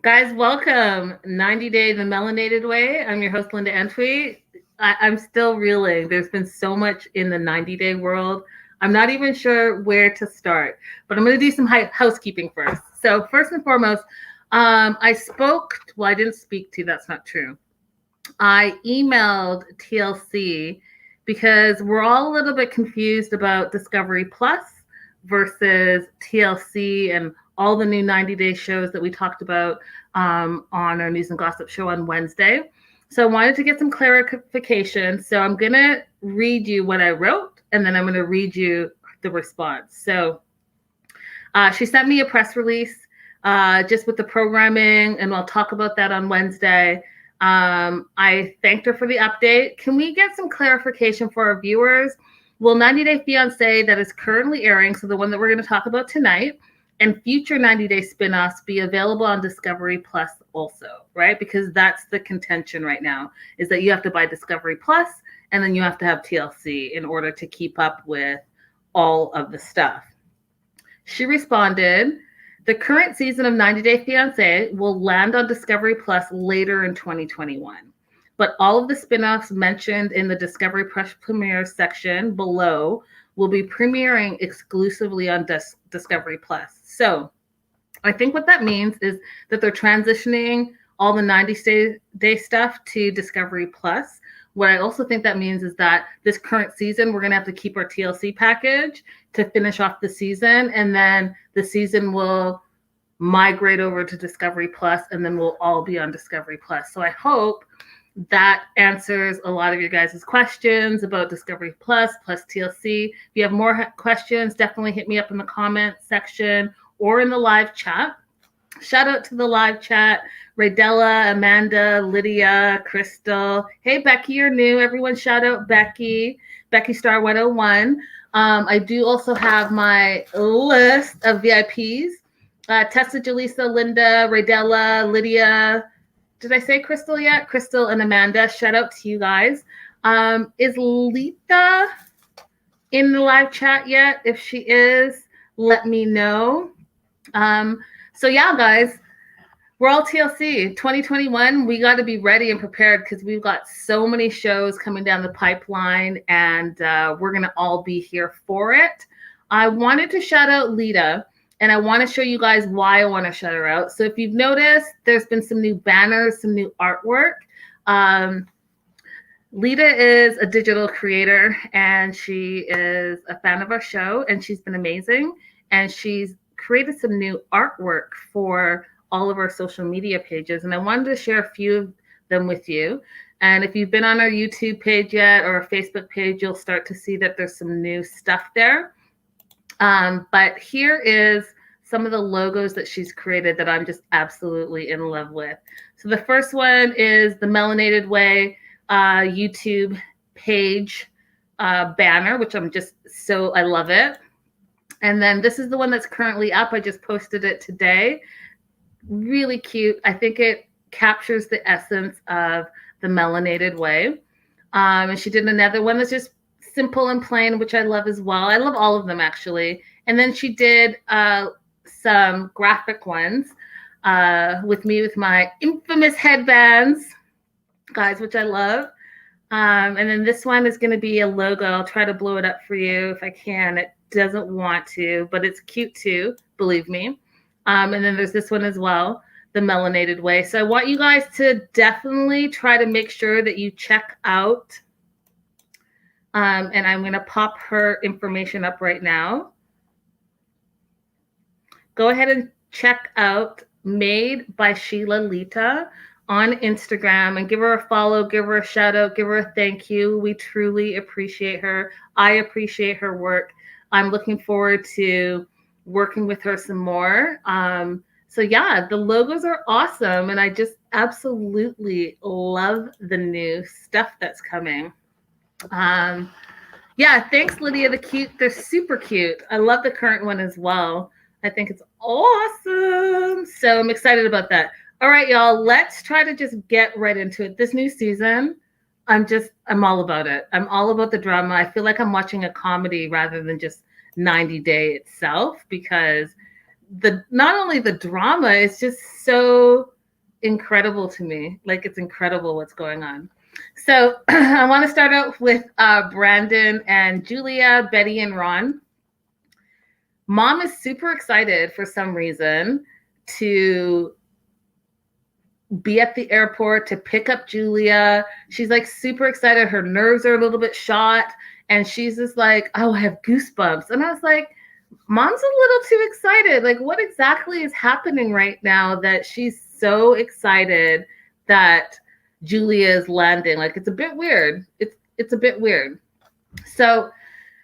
Guys, welcome. 90 Day the Melanated Way. I'm your host, Linda Antwi. I'm still reeling. There's been so much in the 90-day world. I'm not even sure where to start, but I'm going to do some housekeeping first. So, first and foremost, I didn't speak to, that's not true. I emailed TLC because we're all a little bit confused about Discovery Plus versus TLC and all the new 90 day shows that we talked about on our News and Gossip show on Wednesday. So I wanted to get some clarification. So I'm going to read you what I wrote and then I'm going to read you the response. So she sent me a press release just with the programming, and I'll talk about that on Wednesday. I thanked her for the update. Can we get some clarification for our viewers? Will 90 Day Fiancé that is currently airing, so the one that we're going to talk about tonight, and future 90 Day spin-offs be available on Discovery Plus also, right? Because that's the contention right now, is that you have to buy Discovery Plus and then you have to have TLC in order to keep up with all of the stuff. She responded, the current season of 90 Day Fiancé will land on Discovery Plus later in 2021. But all of the spin-offs mentioned in the Discovery Plus premiere section below will be premiering exclusively on Discovery Plus. So I think what that means is that they're transitioning all the 90 day stuff to Discovery Plus. What I also think that means is that this current season, we're going to have to keep our TLC package to finish off the season. And then the season will migrate over to Discovery Plus, and then we'll all be on Discovery Plus. So I hope that answers a lot of your guys' questions about Discovery Plus TLC. If you have more questions, definitely hit me up in the comment section or in the live chat. Shout out to the live chat. Raydella, Amanda, Lydia, Crystal. Hey, Becky, you're new. Everyone shout out Becky. Becky Star 101. I do also have my list of VIPs. Tessa, Jaleesa, Linda, Raydella, Lydia. Did I say Crystal yet? Crystal and Amanda. Shout out to you guys. Is Lita in the live chat yet? If she is, let me know. So yeah, guys, we're all TLC 2021. We got to be ready and prepared because we've got so many shows coming down the pipeline, and we're going to all be here for it. I wanted to shout out Lita, and I want to show you guys why I want to shout her out. So if you've noticed, there's been some new banners, some new artwork. Lita is a digital creator, and she is a fan of our show, and she's been amazing. And she's created some new artwork for all of our social media pages, and I wanted to share a few of them with you. And if you've been on our YouTube page yet or our Facebook page, you'll start to see that there's some new stuff there. But here is some of the logos that she's created that I'm just absolutely in love with. So the first one is the Melanated Way YouTube page banner, which I love it. And then this is the one that's currently up. I just posted it today. Really cute. I think it captures the essence of the Melanated Way. And she did another one that's just simple and plain, which I love as well. I love all of them, actually. And then she did some graphic ones with me with my infamous headbands, guys, which I love. And then this one is going to be a logo. I'll try to blow it up for you if I can. It doesn't want to, but it's cute too, believe me. And then there's this one as well, the Melanated Way. So I want you guys to definitely try to make sure that you check out. And I'm going to pop her information up right now. Go ahead and check out Made by Sheila Lita on Instagram and give her a follow, give her a shout out, give her a thank you. We truly appreciate her. I appreciate her work. I'm looking forward to working with her some more. So yeah, the logos are awesome, and I just absolutely love the new stuff that's coming. Yeah, thanks, Lydia. They're super cute. I love the current one as well. I think it's awesome. So I'm excited about that. All right, y'all, let's try to just get right into it. This new season, I'm all about it. I'm all about the drama. I feel like I'm watching a comedy rather than just 90 Day itself, because not only the drama, it's just so incredible to me. Like, it's incredible what's going on. So I want to start out with Brandon and Julia, Betty and Ron. Mom is super excited for some reason to be at the airport to pick up Julia. She's like super excited. Her nerves are a little bit shot. And she's just like, oh, I have goosebumps. And I was like, Mom's a little too excited. Like, what exactly is happening right now that she's so excited that Julia is landing? Like, it's a bit weird. It's a bit weird. So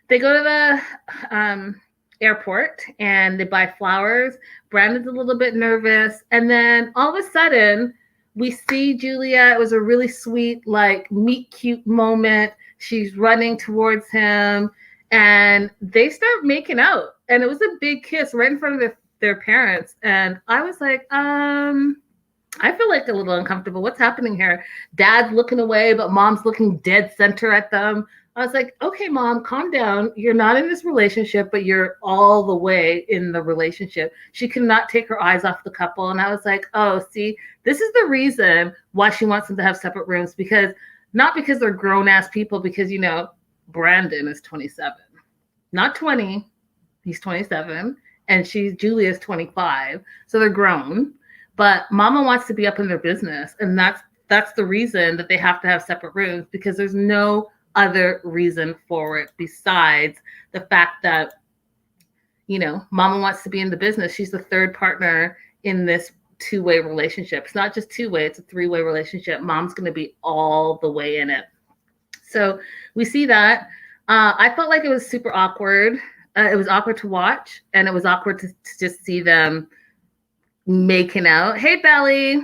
they go to the airport and they buy flowers. Brandon's a little bit nervous. And then all of a sudden, we see Julia. It was a really sweet, like, meet cute moment. She's running towards him and they start making out. And it was a big kiss right in front of their parents. And I was like, I feel like a little uncomfortable. What's happening here? Dad's looking away, but Mom's looking dead center at them. I was like, okay, Mom, calm down. You're not in this relationship, but you're all the way in the relationship. She cannot take her eyes off the couple. And I was like, oh, see, this is the reason why she wants them to have separate rooms, because not because they're grown ass people, because, you know, Brandon is 27, not 20. He's 27 and Julia's 25. So they're grown, but Mama wants to be up in their business. And that's the reason that they have to have separate rooms, because there's no other reason for it besides the fact that, you know, Mama wants to be in the business. She's the third partner in this two-way relationship. It's not just two-way, it's a three-way relationship. Mom's going to be all the way in it. So we see that. I felt like it was super awkward. It was awkward to watch, and it was awkward to just see them making out. Hey, Belly.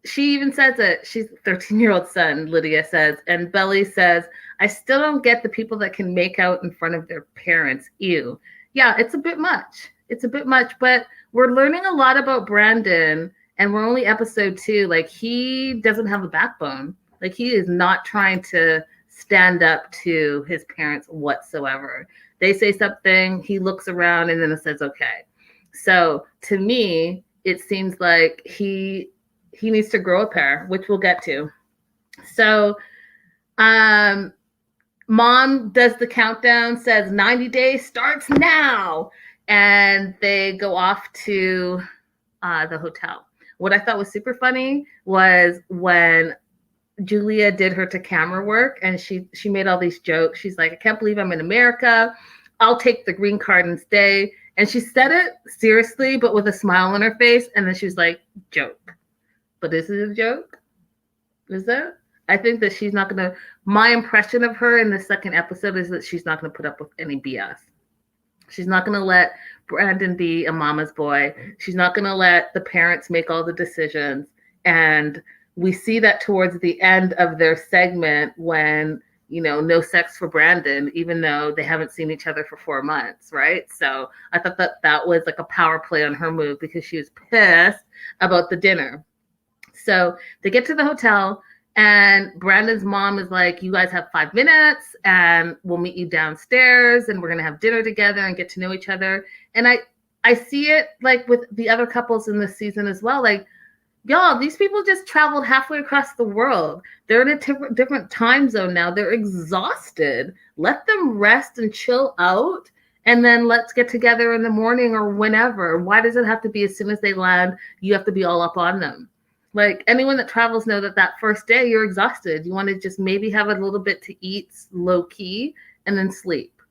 She even says it. She's 13-year-old son, Lydia says. And Belly says, I still don't get the people that can make out in front of their parents. Ew. Yeah, it's a bit much. It's a bit much, but we're learning a lot about Brandon, and we're only episode 2. Like, he doesn't have a backbone. Like, he is not trying to stand up to his parents whatsoever. They say something, he looks around, and then it says, okay. So to me, it seems like he needs to grow a pair, which we'll get to. So Mom does the countdown, says 90 days starts now. And they go off to the hotel. What I thought was super funny was when Julia did her to camera work, and she made all these jokes. She's like, I can't believe I'm in America. I'll take the green card and stay. And she said it seriously, but with a smile on her face. And then she was like, joke. But this is a joke? Is that? I think that she's not going to, my impression of her in the second episode is that she's not going to put up with any BS. She's not going to let Brandon be a mama's boy. She's not going to let the parents make all the decisions. And we see that towards the end of their segment when, you know, no sex for Brandon, even though they haven't seen each other for 4 months, right? So I thought that was like a power play on her move, because she was pissed about the dinner. So they get to the hotel, and Brandon's mom is like, you guys have 5 minutes and we'll meet you downstairs and we're going to have dinner together and get to know each other. And I see it like with the other couples in this season as well. Like, y'all, these people just traveled halfway across the world. They're in a different time zone now. They're exhausted. Let them rest and chill out. And then let's get together in the morning or whenever. Why does it have to be as soon as they land, you have to be all up on them? Like, anyone that travels know that first day you're exhausted. You want to just maybe have a little bit to eat low key and then sleep,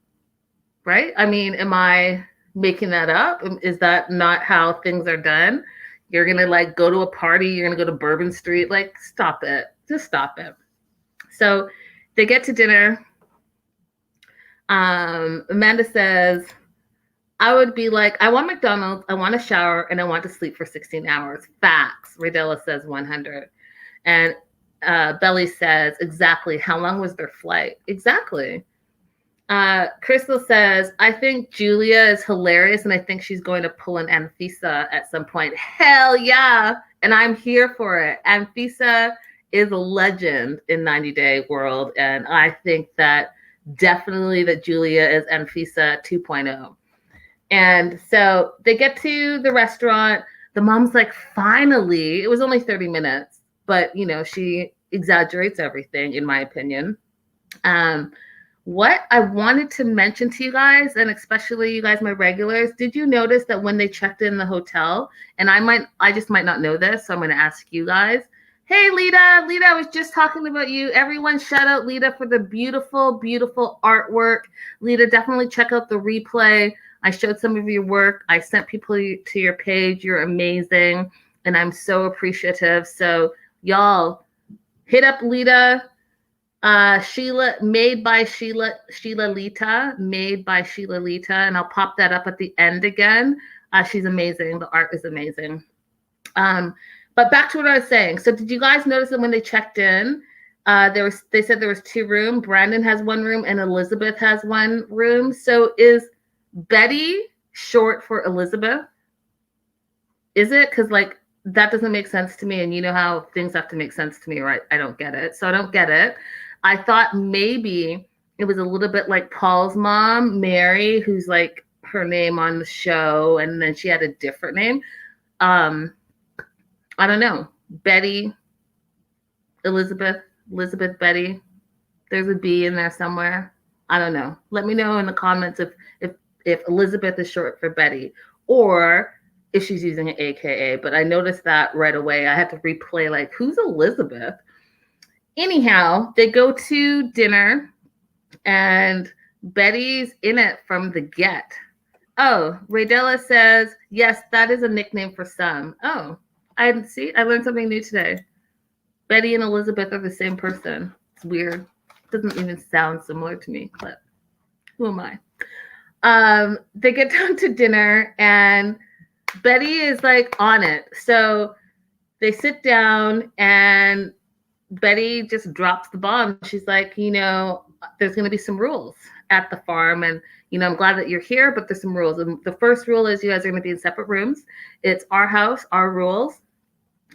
right? I mean, am I making that up? Is that not how things are done? You're going to like go to a party. You're going to go to Bourbon Street. Like, stop it. Just stop it. So they get to dinner. Amanda says, I would be like, I want McDonald's, I want a shower, and I want to sleep for 16 hours. Facts. Radella says 100. And Belly says, exactly. How long was their flight? Exactly. Crystal says, I think Julia is hilarious, and I think she's going to pull an Anfisa at some point. Hell yeah. And I'm here for it. Anfisa is a legend in 90 Day World, and I think that definitely that Julia is Anfisa 2.0. And so they get to the restaurant. The mom's like, finally, it was only 30 minutes, but you know, she exaggerates everything, in my opinion. Um, what I wanted to mention to you guys, and especially you guys, my regulars, did you notice that when they checked in the hotel, and I just might not know this, so I'm going to ask you guys. Hey, Lita, I was just talking about you. Everyone shout out Lita for the beautiful, beautiful artwork. Lita, definitely check out the replay. I showed some of your work. I sent people to your page. You're amazing. And I'm so appreciative. So y'all hit up Lita. Sheila, made by Sheila Lita, and I'll pop that up at the end again. She's amazing. The art is amazing. But back to what I was saying. So did you guys notice that when they checked in, they said there was 2 rooms. Brandon has 1 room and Elizabeth has 1 room. So is Betty short for Elizabeth? Is it? Because like that doesn't make sense to me. And you know how things have to make sense to me, right? I don't get it. So I don't get it. I thought maybe it was a little bit like Paul's mom, Mary, who's like her name on the show, and then she had a different name. I don't know. Betty, Elizabeth, Betty. There's a B in there somewhere. I don't know. Let me know in the comments if Elizabeth is short for Betty, or if she's using an AKA. But I noticed that right away. I had to replay, like, who's Elizabeth? Anyhow, they go to dinner, and Betty's in it from the get. Oh, Raydella says, yes, that is a nickname for some. Oh, I learned something new today. Betty and Elizabeth are the same person. It's weird. It doesn't even sound similar to me, but who am I? They get down to dinner, and Betty is like on it. So they sit down, and Betty just drops the bomb. She's like, you know, there's going to be some rules at the farm, and you know, I'm glad that you're here, but there's some rules. And the first rule is you guys are going to be in separate rooms. It's our house, our rules.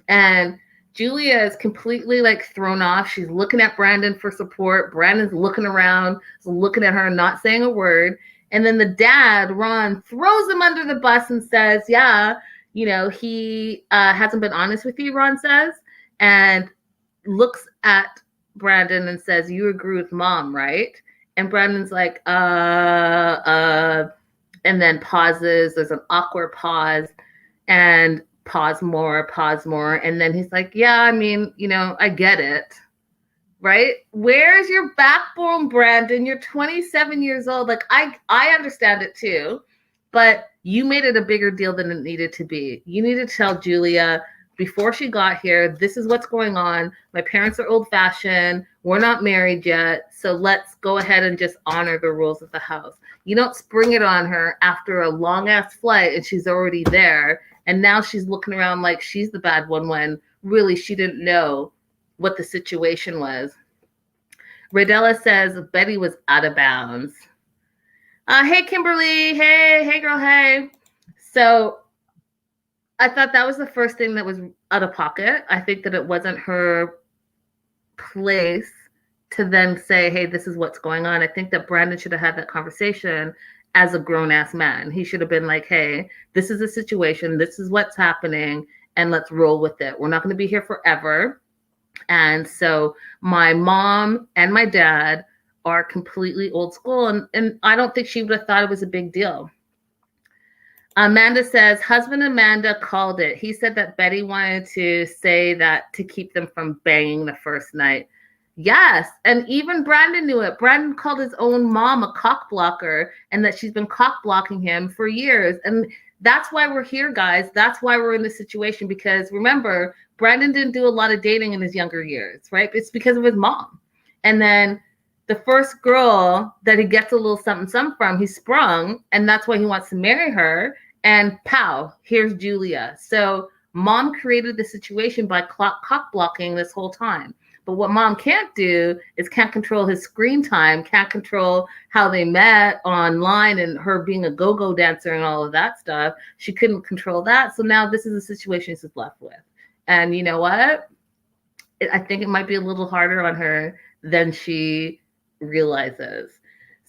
And Julia is completely like thrown off. She's looking at Brandon for support. Brandon's looking around, looking at her, not saying a word. And then the dad, Ron, throws him under the bus and says, yeah, you know, he hasn't been honest with you, Ron says, and looks at Brandon and says, you agree with mom, right? And Brandon's like, and then pauses. There's an awkward pause, and pause more. And then he's like, yeah, I mean, you know, I get it. Right? Where's your backbone, Brandon? You're 27 years old. Like, I understand it too, but you made it a bigger deal than it needed to be. You need to tell Julia before she got here, this is what's going on. My parents are old fashioned. We're not married yet. So let's go ahead and just honor the rules of the house. You don't spring it on her after a long ass flight and she's already there. And now she's looking around like she's the bad one when really she didn't know what the situation was. Radella says Betty was out of bounds. Hey, Kimberly. Hey, girl. Hey. So I thought that was the first thing that was out of pocket. I think that it wasn't her place to then say, hey, this is what's going on. I think that Brandon should have had that conversation as a grown-ass man. He should have been like, hey, this is the situation. This is what's happening, and let's roll with it. We're not going to be here forever. And so my mom and my dad are completely old school, and I don't think she would have thought it was a big deal. Amanda says, husband Amanda called it. He said that Betty wanted to say that to keep them from banging the first night. Yes, and even Brandon knew it. Brandon called his own mom a cock blocker, and that she's been cock blocking him for years. And that's why we're here, guys. That's why we're in this situation, because remember, Brandon didn't do a lot of dating in his younger years, right? It's because of his mom. And then the first girl that he gets a little something from, he sprung, and that's why he wants to marry her. And pow, here's Julia. So mom created the situation by cock blocking this whole time. But what mom can't do is can't control his screen time, can't control how they met online and her being a go-go dancer and all of that stuff. She couldn't control that. So now this is the situation she's left with. And you know what? I think it might be a little harder on her than she realizes.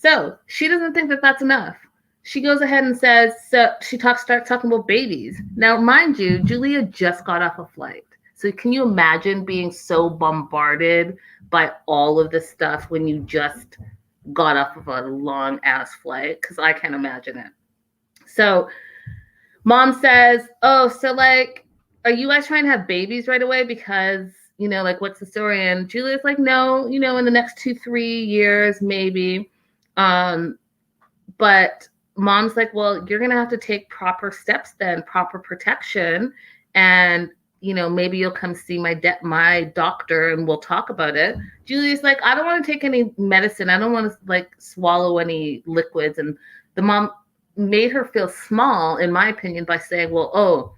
So she doesn't think that that's enough. She goes ahead and says, so she starts talking about babies. Now, mind you, Julia just got off a flight. So can you imagine being so bombarded by all of this stuff when you just got off of a long ass flight? Because I can't imagine it. So mom says, oh, so like, are you guys trying to have babies right away? Because, you know, like, what's the story? And Julia's like, no, you know, in the next 2-3 years, maybe. But mom's like, well, you're going to have to take proper steps then, proper protection. And, you know, maybe you'll come see my doctor and we'll talk about it. Julia's like, I don't want to take any medicine. I don't want to like swallow any liquids. And the mom made her feel small, in my opinion, by saying, well, oh,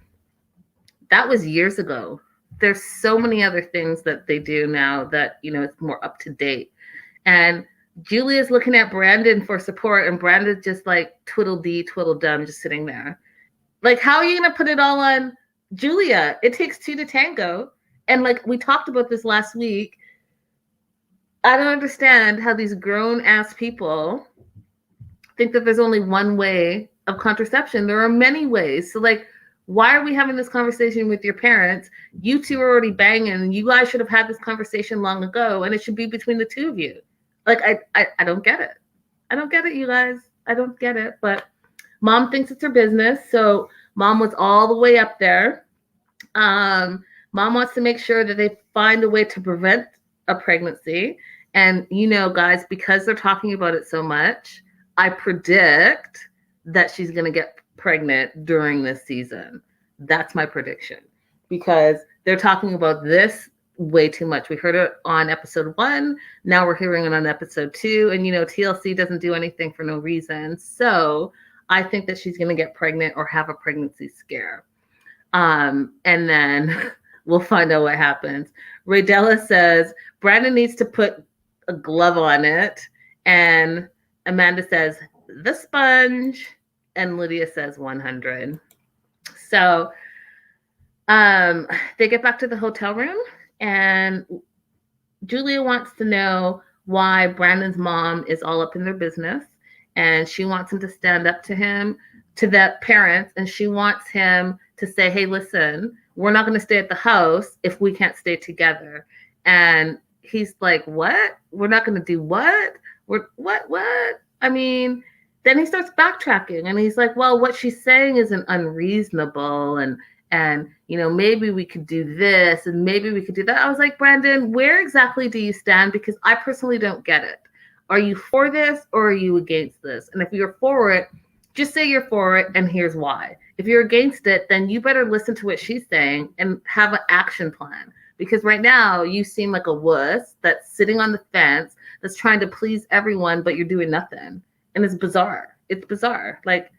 that was years ago. There's so many other things that they do now that, you know, it's more up to date. And Julia's looking at Brandon for support, and Brandon's just like twiddle-dee, twiddle-dum, just sitting there. Like, how are you going to put it all on Julia? It takes two to tango. And like we talked about this last week, I don't understand how these grown-ass people think that there's only one way of contraception. There are many ways. So like, why are we having this conversation with your parents? You two are already banging. You guys should have had this conversation long ago, and it should be between the two of you. Like, I don't get it. I don't get it, you guys. I don't get it. But mom thinks it's her business. So mom was all the way up there. Mom wants to make sure that they find a way to prevent a pregnancy. And, you know, guys, because they're talking about it so much, I predict that she's going to get pregnant during this season. That's my prediction. Because they're talking about this way too much. We heard it on episode 1. Now we're hearing it on episode 2. And, you know, TLC doesn't do anything for no reason. So I think that she's going to get pregnant or have a pregnancy scare. And then we'll find out what happens. Raydella says, Brandon needs to put a glove on it. And Amanda says, the sponge. And Lydia says 100. So they get back to the hotel room. And Julia wants to know why Brandon's mom is all up in their business. And she wants him to stand up to him, to the parents. And she wants him to say, hey, listen, we're not going to stay at the house if we can't stay together. And he's like, what? We're not going to do what? What? I mean, then he starts backtracking. And he's like, well, what she's saying isn't unreasonable. And, you know, maybe we could do this and maybe we could do that. I was like, Brandon, where exactly do you stand? Because I personally don't get it. Are you for this or are you against this? And if you're for it, just say you're for it and here's why. If you're against it, then you better listen to what she's saying and have an action plan. Because right now you seem like a wuss that's sitting on the fence, that's trying to please everyone, but you're doing nothing. And it's bizarre. It's bizarre. Like,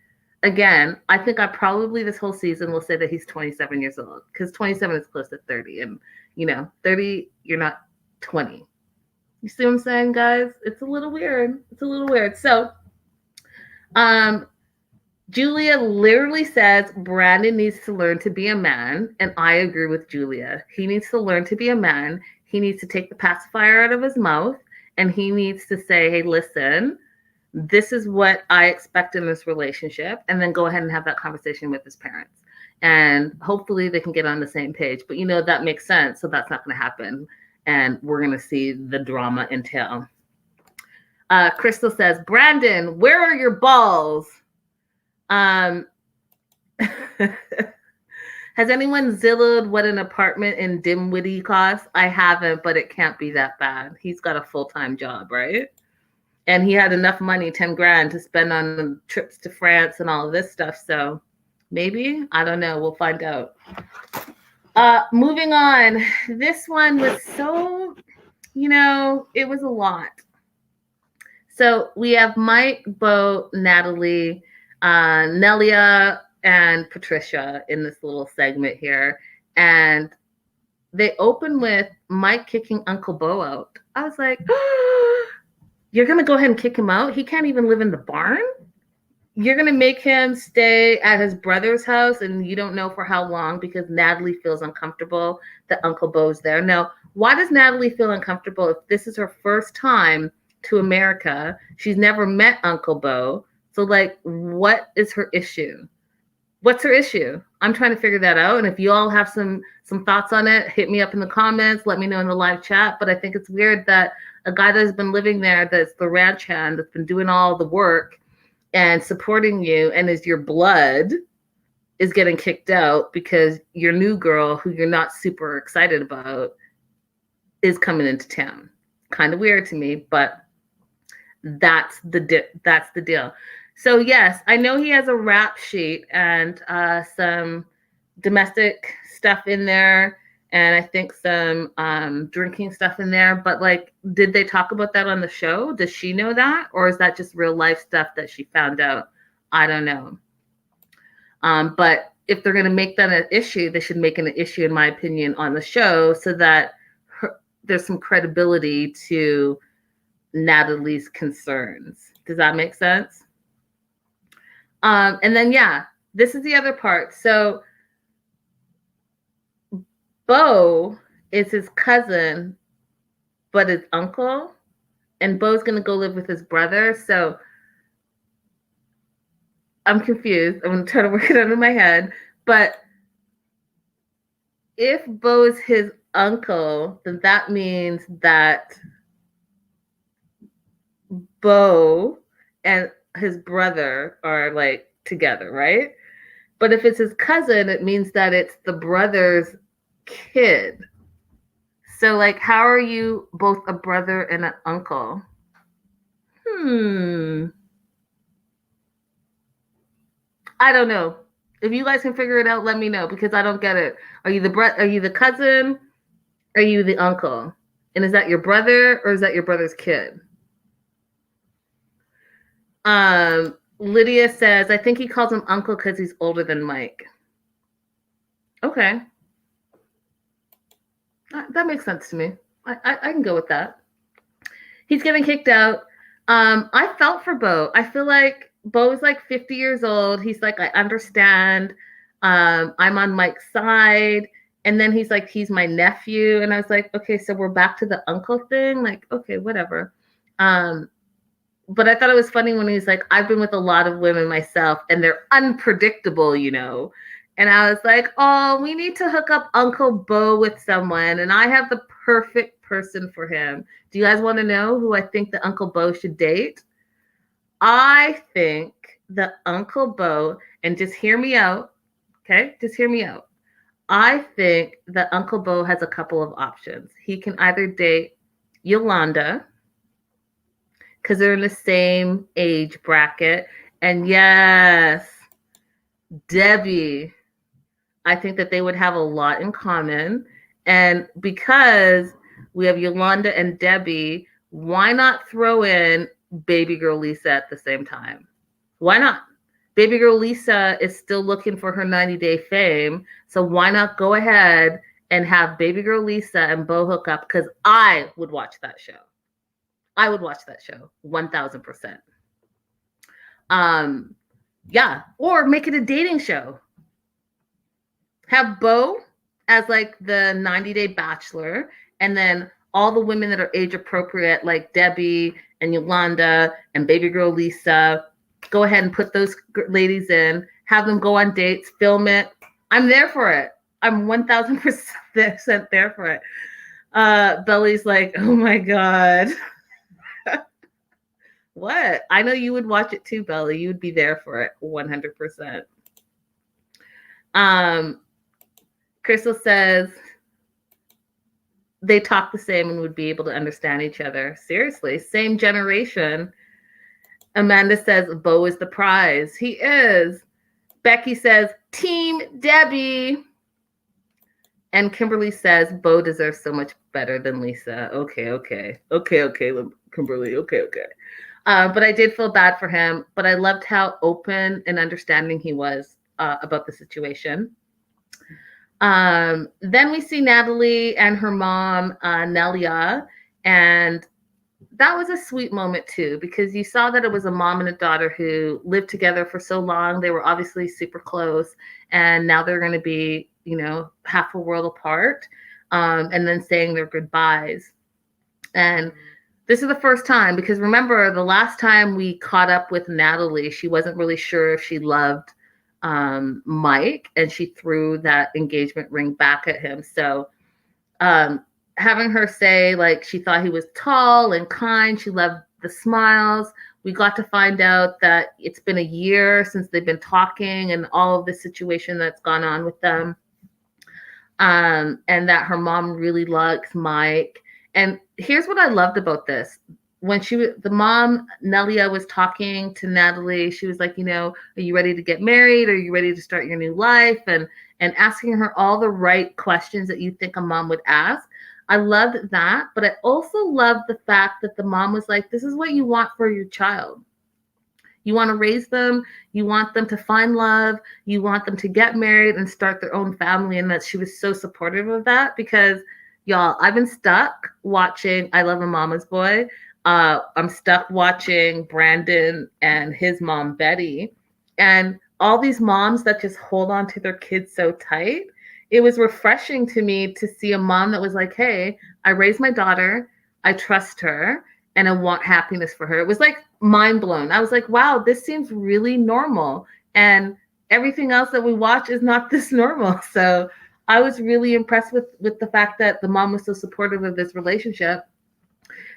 again, I think I probably this whole season will say that he's 27 years old because 27 is close to 30. And, you know, 30, you're not 20. You see what I'm saying, guys? It's a little weird. It's a little weird. So, Julia literally says Brandon needs to learn to be a man. And I agree with Julia. He needs to learn to be a man. He needs to take the pacifier out of his mouth. And he needs to say, hey, listen, this is what I expect in this relationship, and then go ahead and have that conversation with his parents. And hopefully they can get on the same page. But, you know, that makes sense. So that's not going to happen. And we're going to see the drama entail. Crystal says, Brandon, where are your balls? Has anyone Zillowed what an apartment in Dimwitty costs? I haven't, but it can't be that bad. He's got a full-time job, right? And he had enough money, 10 grand, to spend on trips to France and all of this stuff. So maybe, I don't know. We'll find out. Moving on. This one was so, you know, it was a lot. So we have Mike, Bo, Natalie, Nelia, and Patricia in this little segment here. And they open with Mike kicking Uncle Bo out. I was like, you're going to go ahead and kick him out? He can't even live in the barn? You're going to make him stay at his brother's house, and you don't know for how long because Natalie feels uncomfortable that Uncle Bo's there. Now, why does Natalie feel uncomfortable if this is her first time to America. She's never met Uncle Bo. So, like, what is her issue? What's her issue? I'm trying to figure that out. And if you all have some thoughts on it, hit me up in the comments. Let me know in the live chat. But I think it's weird that a guy that's been living there, that's the ranch hand, that's been doing all the work and supporting you and is your blood, is getting kicked out because your new girl, who you're not super excited about, is coming into town. Kind of weird to me, but that's the deal. So yes, I know he has a rap sheet and some domestic stuff in there, and I think some drinking stuff in there. But like, did they talk about that on the show? Does she know that, or is that just real life stuff that she found out? I don't know. But if they're going to make that an issue, they should make it an issue, in my opinion, on the show, so that there's some credibility to Natalie's concerns. Does that make sense? And then, yeah, this is the other part. So Bo is his cousin, but his uncle, and Bo's going to go live with his brother. So I'm confused. I'm going to try to work it out in my head. But if Bo is his uncle, then that means that Bo and his brother are like together, right? But if it's his cousin, it means that it's the brother's kid. So like, how are you both a brother and an uncle? I don't know. If you guys can figure it out, let me know, because I don't get it. Are you the cousin? Are you the uncle? And is that your brother, or is that your brother's kid? Lydia says, I think he calls him uncle because he's older than Mike. Okay. That makes sense to me. I can go with that. He's getting kicked out. I felt for Bo. I feel like Bo is like 50 years old. He's like, I understand. I'm on Mike's side. And then he's like, he's my nephew. And I was like, okay, so we're back to the uncle thing. Like, okay, whatever. But I thought it was funny when he's like, I've been with a lot of women myself, and they're unpredictable, you know. And I was like, oh, we need to hook up Uncle Bo with someone, and I have the perfect person for him. Do you guys want to know who I think that Uncle Bo should date? I think that Uncle Bo, and just hear me out, okay? Just hear me out. I think that Uncle Bo has a couple of options. He can either date Yolanda, because they're in the same age bracket. And yes, Debbie, I think that they would have a lot in common. And because we have Yolanda and Debbie, why not throw in baby girl Lisa at the same time? Why not? Baby girl Lisa is still looking for her 90-day fame. So why not go ahead and have baby girl Lisa and Bo hook up? Because I would watch that show. I would watch that show 1000%. Yeah, or make it a dating show. Have Bo as like the 90-day bachelor, and then all the women that are age appropriate, like Debbie and Yolanda and baby girl Lisa, go ahead and put those ladies in, have them go on dates, film it. I'm there for it. I'm 1000% there for it. Belly's like, oh my God. What? I know you would watch it too, Belly. You would be there for it 100%. Crystal says they talk the same and would be able to understand each other. Seriously, same generation. Amanda says Bo is the prize. He is. Becky says Team Debbie. And Kimberly says Bo deserves so much better than Lisa. Okay, Kimberly. Okay. But I did feel bad for him. But I loved how open and understanding he was about the situation. Then we see Natalie and her mom, Nelia. And that was a sweet moment too, because you saw that it was a mom and a daughter who lived together for so long. They were obviously super close. And now they're going to be, half a world apart. And then saying their goodbyes. And This is the first time, because remember the last time we caught up with Natalie, she wasn't really sure if she loved Mike, and she threw that engagement ring back at him. So having her say like she thought he was tall and kind, she loved the smiles. We got to find out that it's been a year since they've been talking and all of the situation that's gone on with them. And that her mom really likes Mike. And here's what I loved about this. When the mom, Nelia, was talking to Natalie, she was like, are you ready to get married? Are you ready to start your new life? And asking her all the right questions that you think a mom would ask. I loved that. But I also loved the fact that the mom was like, this is what you want for your child. You want to raise them. You want them to find love. You want them to get married and start their own family. And that she was so supportive of that, because y'all, I've been stuck watching I Love a Mama's Boy. I'm stuck watching Brandon and his mom, Betty, and all these moms that just hold on to their kids so tight. It was refreshing to me to see a mom that was like, hey, I raised my daughter. I trust her. And I want happiness for her. It was like mind blown. I was like, wow, this seems really normal. And everything else that we watch is not this normal. So I was really impressed with the fact that the mom was so supportive of this relationship.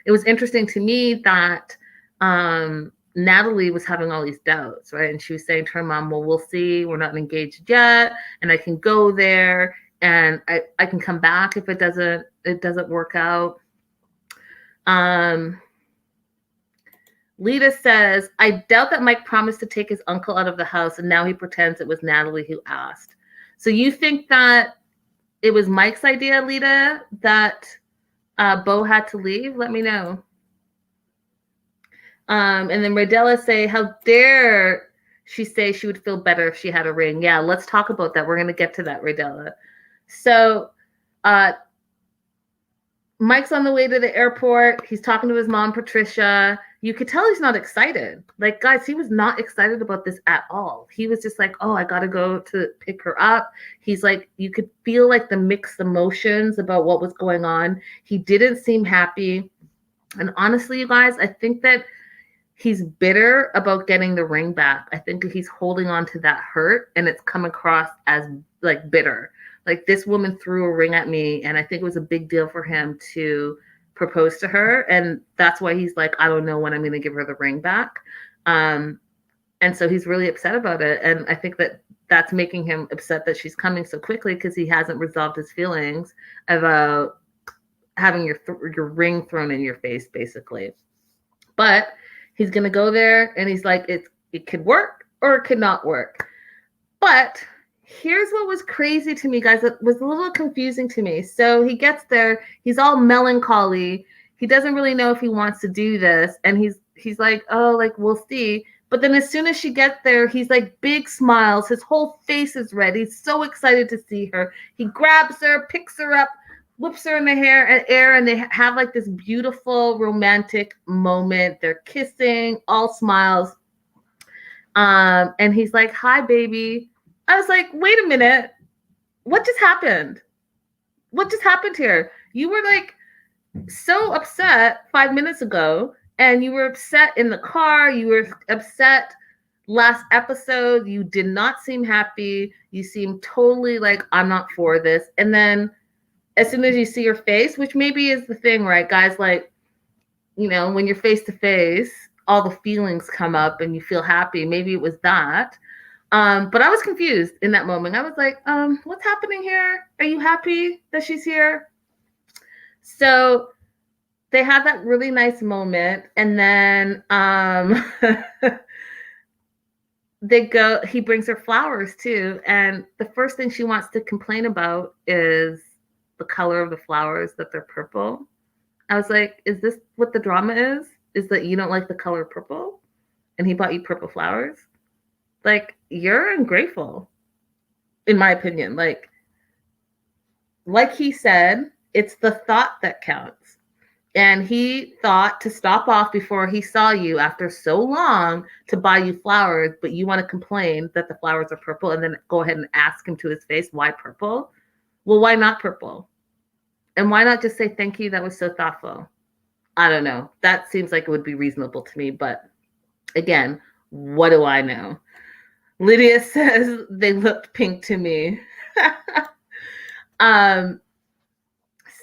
It was interesting to me that Natalie was having all these doubts, right? And she was saying to her mom, well, we'll see. We're not engaged yet. And I can go there and I can come back if it doesn't work out. Lita says, I doubt that Mike promised to take his uncle out of the house and now he pretends it was Natalie who asked. So you think that it was Mike's idea, Lita, that Bo had to leave? Let me know. And then Radella say, how dare she say she would feel better if she had a ring? Yeah, let's talk about that. We're going to get to that, Radella. So Mike's on the way to the airport. He's talking to his mom, Patricia. You could tell he's not excited. Like, guys, he was not excited about this at all. He was just like, oh, I got to go to pick her up. He's like, you could feel like the mixed emotions about what was going on. He didn't seem happy. And honestly, you guys, I think that he's bitter about getting the ring back. I think he's holding on to that hurt, and it's come across as like bitter. Like, this woman threw a ring at me, and I think it was a big deal for him to propose to her. And that's why he's like, I don't know when I'm going to give her the ring back. And so he's really upset about it. And I think that that's making him upset that she's coming so quickly, because he hasn't resolved his feelings about having your ring thrown in your face, basically. But he's going to go there, and he's like, it could work or it could not work. But here's what was crazy to me, guys. It was a little confusing to me. So he gets there. He's all melancholy. He doesn't really know if he wants to do this. And he's like, oh, like, we'll see. But then as soon as she gets there, he's like big smiles. His whole face is red. He's so excited to see her. He grabs her, picks her up, whips her in the air, and they have like this beautiful romantic moment. They're kissing, all smiles. And he's like, hi, baby. I was like, wait a minute. What just happened? What just happened here? You were like so upset 5 minutes ago, and you were upset in the car. You were upset last episode. You did not seem happy. You seemed totally like, I'm not for this. And then as soon as you see your face, which maybe is the thing, right, guys? Like, when you're face to face, all the feelings come up and you feel happy. Maybe it was that. But I was confused in that moment. I was like, what's happening here? Are you happy that she's here? So they have that really nice moment. And then he brings her flowers too. And the first thing she wants to complain about is the color of the flowers, that they're purple. I was like, is this what the drama is? Is that you don't like the color purple? And he bought you purple flowers? Like, you're ungrateful, in my opinion. Like he said, it's the thought that counts. And he thought to stop off before he saw you after so long to buy you flowers, but you want to complain that the flowers are purple and then go ahead and ask him to his face, why purple? Well, why not purple? And why not just say, thank you, that was so thoughtful? I don't know. That seems like it would be reasonable to me. But again, what do I know? Lydia says they looked pink to me.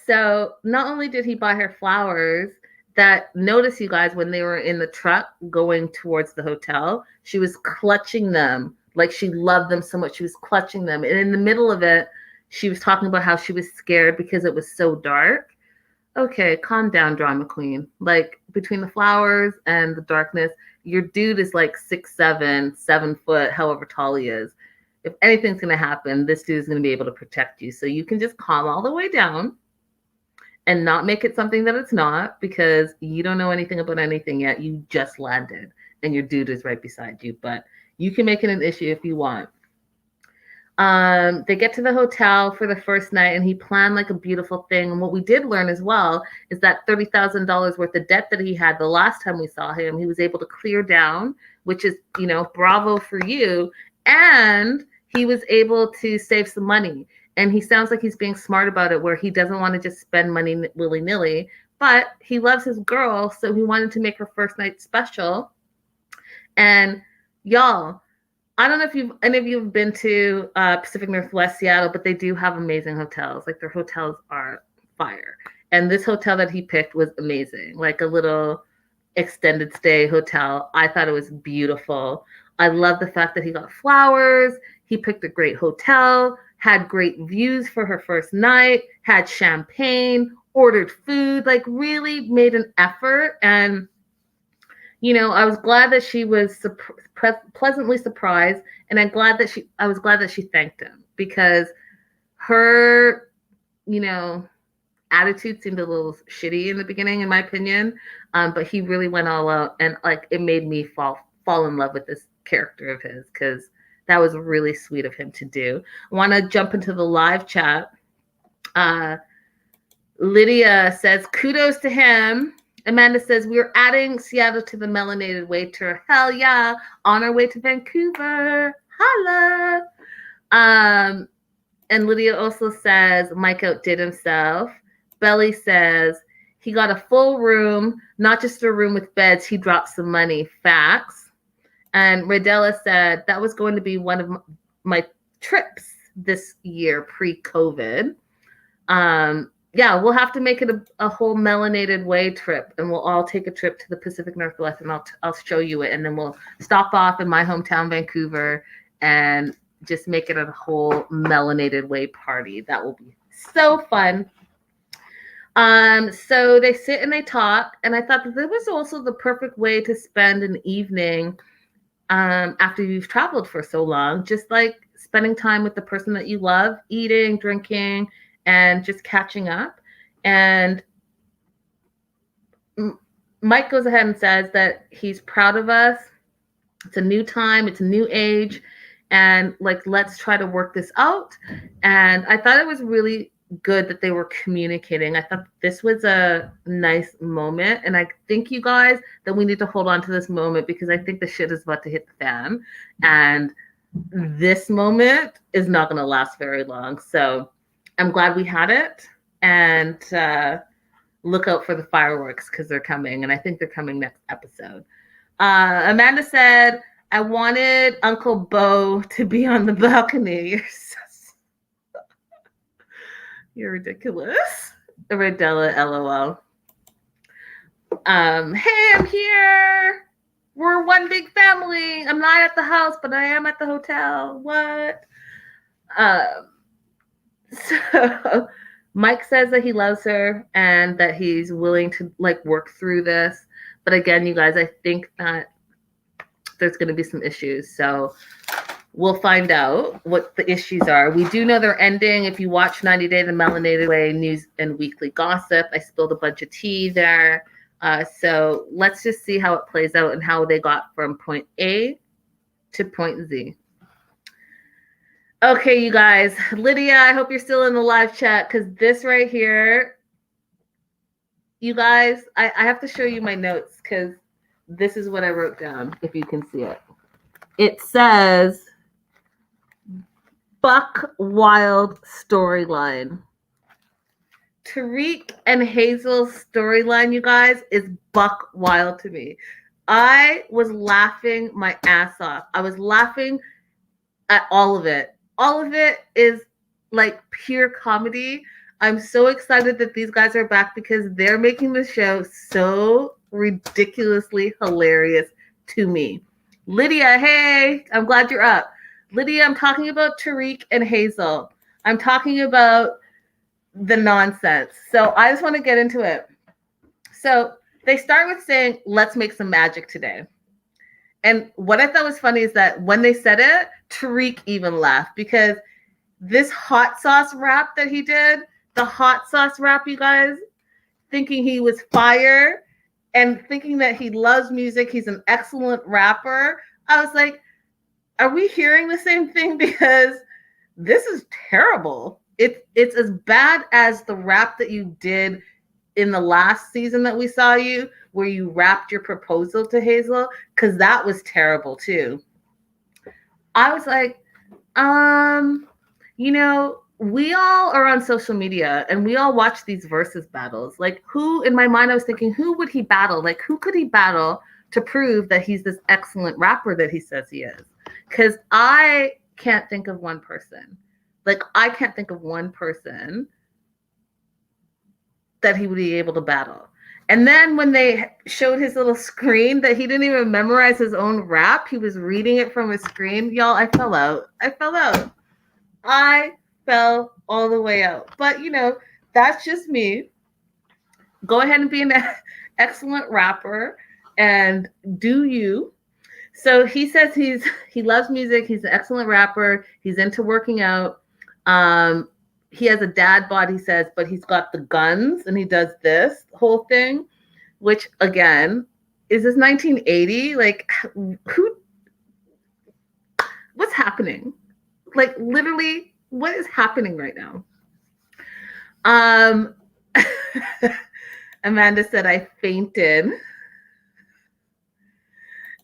So not only did he buy her flowers, that notice you guys when they were in the truck going towards the hotel, she was clutching them like she loved them so much. She was clutching them. And in the middle of it, she was talking about how she was scared because it was so dark. Okay, calm down, drama queen. Like between the flowers and the darkness, your dude is like 6'7", 7 foot, however tall he is. If anything's gonna happen, this dude is gonna be able to protect you. So you can just calm all the way down and not make it something that it's not, because you don't know anything about anything yet. You just landed and your dude is right beside you, but you can make it an issue if you want. They get to the hotel for the first night and he planned like a beautiful thing. And what we did learn as well is that $30,000 worth of debt that he had the last time we saw him, he was able to clear down, which is, you know, bravo for you. And he was able to save some money. And he sounds like he's being smart about it, where he doesn't want to just spend money willy-nilly, but he loves his girl. So he wanted to make her first night special. And y'all, I don't know if any of you have been to Pacific Northwest Seattle, but they do have amazing hotels. Like their hotels are fire. And this hotel that he picked was amazing, like a little extended stay hotel. I thought it was beautiful. I love the fact that he got flowers. He picked a great hotel, had great views for her first night, had champagne, ordered food, like really made an effort. And you know, I was glad that she was pleasantly surprised, and I was glad that she thanked him, because her, you know, attitude seemed a little shitty in the beginning, in my opinion. But he really went all out, and like it made me fall in love with this character of his, because that was really sweet of him to do. I want to jump into the live chat. Lydia says, kudos to him. Amanda says, we're adding Seattle to the Melanated Way tour. Hell yeah. On our way to Vancouver. Holla. And Lydia also says, Mike outdid himself. Belly says, he got a full room, not just a room with beds. He dropped some money. Facts. And Radella said, that was going to be one of my trips this year pre-COVID. Yeah, we'll have to make it a whole Melanated Way trip, and we'll all take a trip to the Pacific Northwest, and I'll show you it, and then we'll stop off in my hometown, Vancouver, and just make it a whole Melanated Way party. That will be so fun. So they sit and they talk, and I thought that this was also the perfect way to spend an evening after you've traveled for so long, just like spending time with the person that you love, eating, drinking, and just catching up. And Mike goes ahead and says that he's proud of us. It's a new time. It's a new age. And like, let's try to work this out. And I thought it was really good that they were communicating. I thought this was a nice moment. And I think, you guys, that we need to hold on to this moment, because I think the shit is about to hit the fan. And this moment is not going to last very long. So I'm glad we had it, and look out for the fireworks, because they're coming, and I think they're coming next episode. Amanda said, I wanted Uncle Bo to be on the balcony. You're ridiculous. Radella, LOL. Hey, I'm here. We're one big family. I'm not at the house, but I am at the hotel. What? So Mike says that he loves her and that he's willing to like work through this. But again, you guys, I think that there's going to be some issues. So we'll find out what the issues are. We do know they're ending. If you watch 90 Day, the Melanated Way news and weekly gossip, I spilled a bunch of tea there. So let's just see how it plays out and how they got from point A to point Z. Okay, you guys. Lydia, I hope you're still in the live chat, because this right here, you guys, I have to show you my notes, because this is what I wrote down, if you can see it. It says, Buck Wild storyline. Tarik and Hazel's storyline, you guys, is buck wild to me. I was laughing my ass off. I was laughing at all of it. All of it is like pure comedy. I'm so excited that these guys are back because they're making the show so ridiculously hilarious to me. Lydia, hey, I'm glad you're up. Lydia, I'm talking about Tarik and Hazel. I'm talking about the nonsense. So I just want to get into it. So they start with saying, let's make some magic today. And what I thought was funny is that when they said it, Tarik even laughed because this hot sauce rap that he did, the hot sauce rap, you guys, thinking he was fire and thinking that he loves music, he's an excellent rapper. I was like, are we hearing the same thing? Because this is terrible. It's as bad as the rap that you did in the last season that we saw you, where you rapped your proposal to Hazel, because that was terrible too. I was like, we all are on social media and we all watch these versus battles. Like, who, in my mind, I was thinking, who would he battle? Like, who could he battle to prove that he's this excellent rapper that he says he is? Because I can't think of one person. Like, I can't think of one person that he would be able to battle. And then when they showed his little screen that he didn't even memorize his own rap, he was reading it from his screen. Y'all, I fell out. I fell all the way out. But, that's just me. Go ahead and be an excellent rapper and do you. So he says he loves music. He's an excellent rapper. He's into working out. He has a dad bod, he says, but he's got the guns and he does this whole thing, which again, is this 1980? Like, what's happening? Like, literally, what is happening right now? Amanda said, I fainted.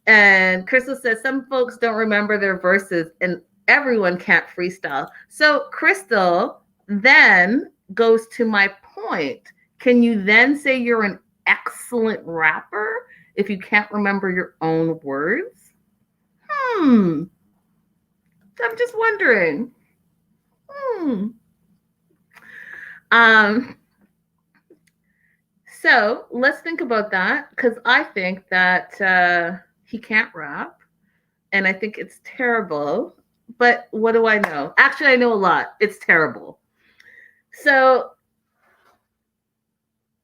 And Crystal says, some folks don't remember their verses and everyone can't freestyle. So Crystal then goes to my point. Can you then say you're an excellent rapper if you can't remember your own words? I'm just wondering. So let's think about that, because I think that he can't rap, and I think it's terrible. But what do I know? Actually, I know a lot. It's terrible. So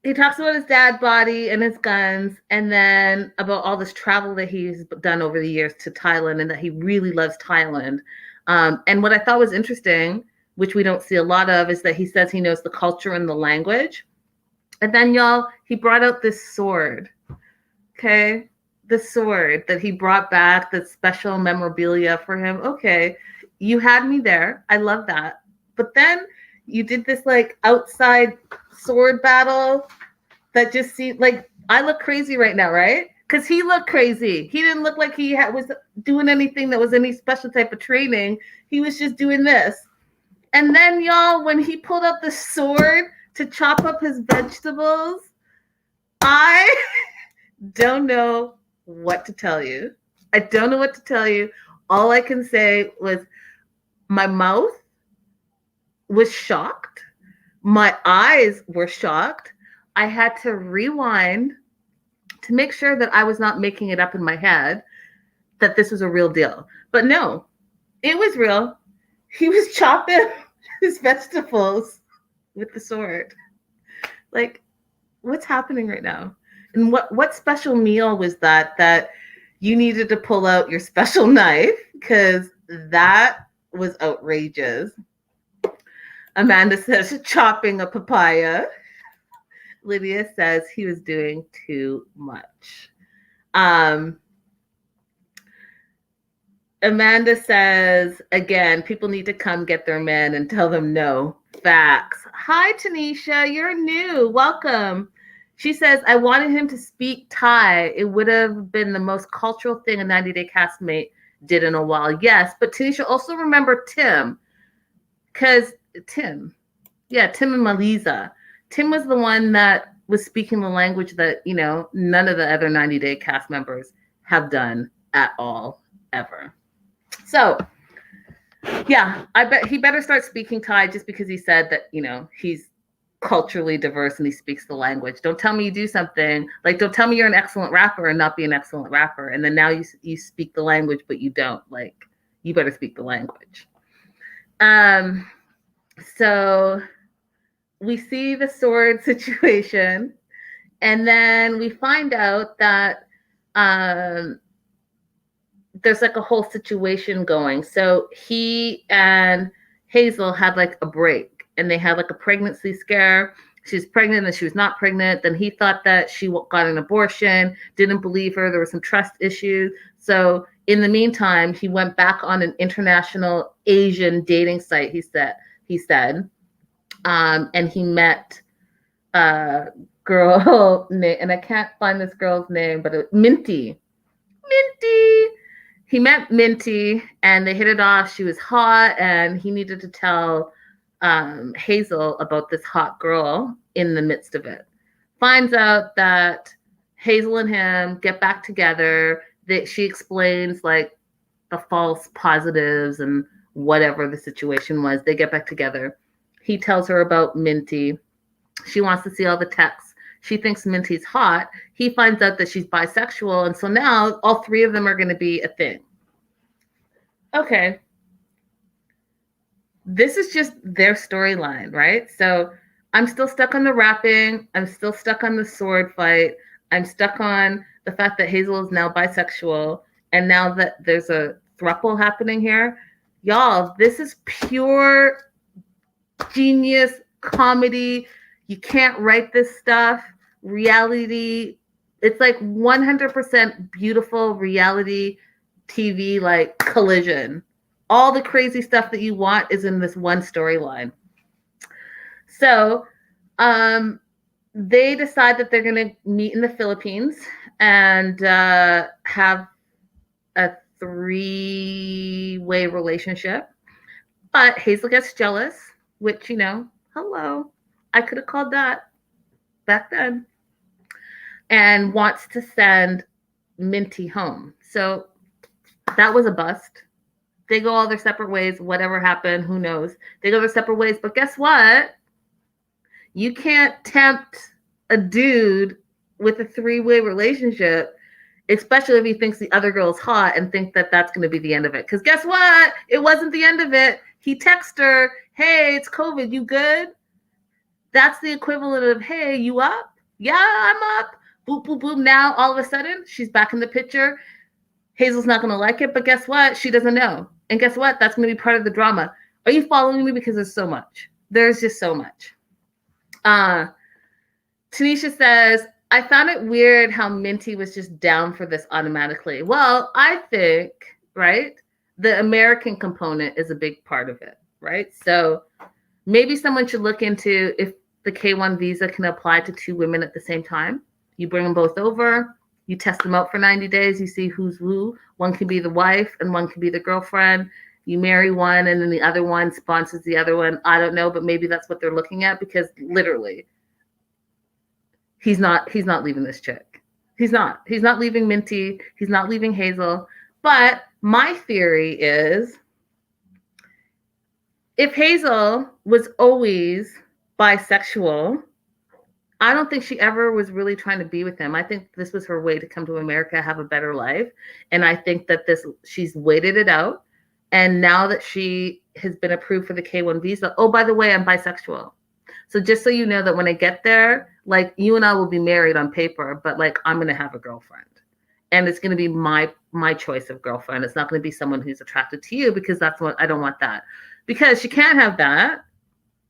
he talks about his dad body and his guns, and then about all this travel that he's done over the years to Thailand, and that he really loves Thailand. And what I thought was interesting, which we don't see a lot of, is that he says he knows the culture and the language. And then, y'all, he brought out this sword. Okay? The sword that he brought back, the special memorabilia for him. Okay, you had me there. I love that. But then you did this like outside sword battle that just seemed like I look crazy right now, right? Because he looked crazy. He didn't look like he was doing anything that was any special type of training. He was just doing this. And then, y'all, when he pulled out the sword to chop up his vegetables, I don't know what to tell you. I don't know what to tell you. All I can say was my mouth was shocked. My eyes were shocked. I had to rewind to make sure that I was not making it up in my head that this was a real deal. But no, it was real. He was chopping his vegetables with the sword. Like, what's happening right now? And what special meal was that you needed to pull out your special knife? Because that was outrageous. Amanda says chopping a papaya. Lydia says he was doing too much. Amanda says, again, people need to come get their men and tell them no. Facts. Hi, Tanisha. You're new. Welcome. She says, I wanted him to speak Thai. It would have been the most cultural thing a 90-day castmate did in a while. Yes, but Tanisha, also remember Tim. Because Tim and Maliza. Tim was the one that was speaking the language that, you know, none of the other 90 Day cast members have done at all, ever. So, yeah, I bet he better start speaking Thai just because he said that, you know, he's culturally diverse and he speaks the language. Don't tell me you do something, like, don't tell me you're an excellent rapper and not be an excellent rapper. And then now you speak the language, but you don't. Like, you better speak the language. So we see the sword situation, and then we find out that there's like a whole situation going. So he and Hazel had like a break, and they had like a pregnancy scare. She's pregnant and she was not pregnant. Then he thought that she got an abortion, didn't believe her. There were some trust issues. So in the meantime, he went back on an international Asian dating site, he said, and he met a girl, and I can't find this girl's name, but Minty. He met Minty, and they hit it off. She was hot, and he needed to tell Hazel about this hot girl in the midst of it. Finds out that Hazel and him get back together. That she explains like the false positives and whatever the situation was. They get back together. He tells her about Minty. She wants to see all the texts. She thinks Minty's hot. He finds out that she's bisexual. And so now all three of them are going to be a thing. Okay. This is just their storyline, right? So I'm still stuck on the rapping. I'm still stuck on the sword fight. I'm stuck on the fact that Hazel is now bisexual. And now that there's a throuple happening here, y'all, this is pure genius comedy. You can't write this stuff. Reality. It's like 100% beautiful reality TV, like collision. All the crazy stuff that you want is in this one storyline. So they decide that they're going to meet in the Philippines and have a 3-way relationship. But Hazel gets jealous, which, you know, hello, I could have called that back then, and wants to send Minty home. So that was a bust. They go all their separate ways. Whatever happened, who knows? They go their separate ways. But guess what? You can't tempt a dude with a 3-way relationship, especially if he thinks the other girl's hot and think that that's going to be the end of it. Because guess what? It wasn't the end of it. He texted her, hey, it's COVID. You good? That's the equivalent of, hey, you up? Yeah, I'm up. Boop, boop, boop. Now, all of a sudden, she's back in the picture. Hazel's not going to like it, but guess what? She doesn't know. And guess what? That's going to be part of the drama. Are you following me? Because there's so much. There's just so much. Tanisha says, I found it weird how Minty was just down for this automatically. Well, I think, right, the American component is a big part of it, right? So maybe someone should look into if the K1 visa can apply to 2 women at the same time. You bring them both over. You test them out for 90 days. You see who's who. One can be the wife and one can be the girlfriend. You marry one and then the other one sponsors the other one. I don't know, but maybe that's what they're looking at, because literally he's not leaving this chick. He's not leaving Minty. He's not leaving Hazel. But my theory is, if Hazel was always bisexual, I don't think she ever was really trying to be with him. I think this was her way to come to America, have a better life. And I think that she's waited it out. And now that she has been approved for the K1 visa, oh, by the way, I'm bisexual. So just so you know that when I get there, like, you and I will be married on paper, but like, I'm going to have a girlfriend. And it's going to be my choice of girlfriend. It's not going to be someone who's attracted to you, because I don't want that. Because she can't have that,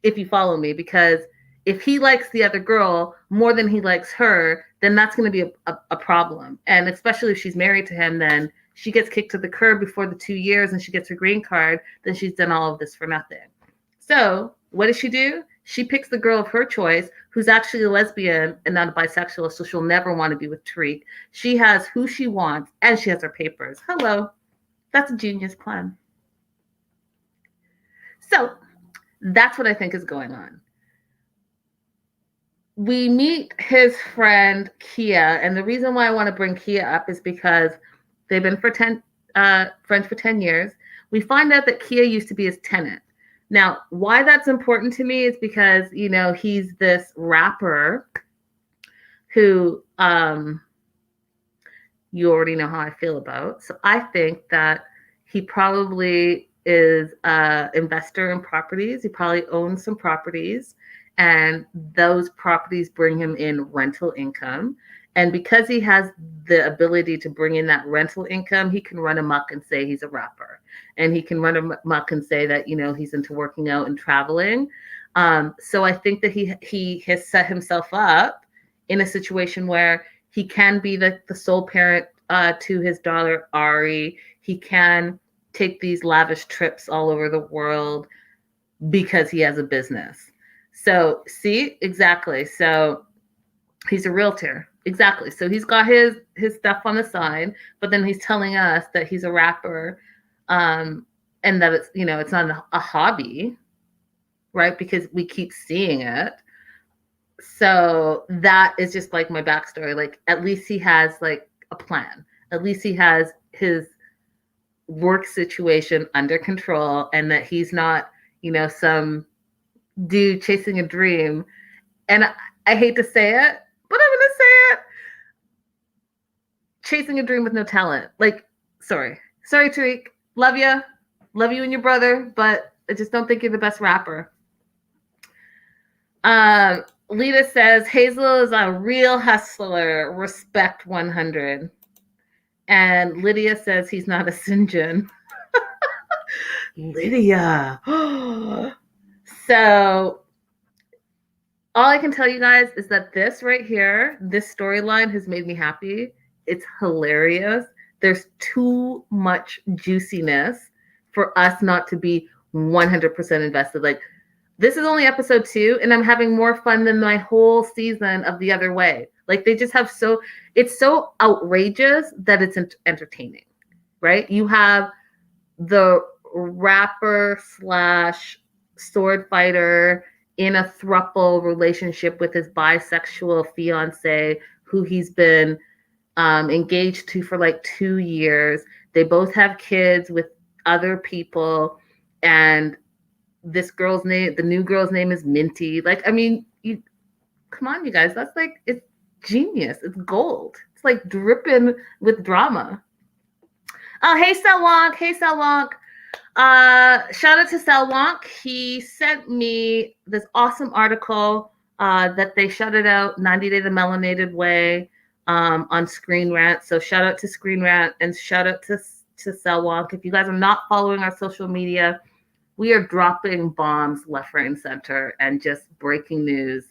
if you follow me, because if he likes the other girl more than he likes her, then that's going to be a problem. And especially if she's married to him, then she gets kicked to the curb before the 2 years and she gets her green card, then she's done all of this for nothing. So what does she do? She picks the girl of her choice, who's actually a lesbian and not a bisexual, so she'll never want to be with Tarik. She has who she wants, and she has her papers. Hello. That's a genius plan. So that's what I think is going on. we meet his friend Kia, and the reason why I want to bring Kia up is because they've been friends for 10 years. We find out that Kia used to be his tenant. Now, why that's important to me is because, he's this rapper who you already know how I feel about. So I think that he probably is an investor in properties. He probably owns some properties, and those properties bring him in rental income. And because he has the ability to bring in that rental income, he can run amok and say he's a rapper. And he can run amok and say that, he's into working out and traveling. So I think that he has set himself up in a situation where he can be the sole parent to his daughter, Ari. He can take these lavish trips all over the world because he has a business. So, see, exactly. So he's a realtor. Exactly. So he's got his stuff on the side, but then he's telling us that he's a rapper, and that it's, it's not a hobby, right? Because we keep seeing it. So that is just like my backstory. Like, at least he has like a plan. At least he has his work situation under control, and that he's not, some dude chasing a dream. And I hate to say it, but I'm going to say it. Chasing a dream with no talent. Like, sorry, Tarik. Love you and your brother, but I just don't think you're the best rapper. Lita says, Hazel is a real hustler. Respect 100. And Lydia says he's not a Sinjin. Lydia. So all I can tell you guys is that this right here, this storyline has made me happy. It's hilarious. There's too much juiciness for us not to be 100% invested. Like, this is only episode 2, and I'm having more fun than my whole season of The Other Way. Like, they just have it's so outrageous that it's entertaining, right? You have the rapper / sword fighter in a throuple relationship with his bisexual fiance, who he's been engaged to for like 2 years. They both have kids with other people, and this girl's name, the new girl's name is Minty. Like, I mean, come on, you guys. That's like, it's genius. It's gold. It's like dripping with drama. Oh, hey, Selwonk. Shout out to Selwonk. He sent me this awesome article that they shouted out 90 Day the Melanated Way on Screen Rant. So shout out to Screen Rant, and shout out to Selwonk. If you guys are not following our social media, we are dropping bombs left, right, and center, and just breaking news.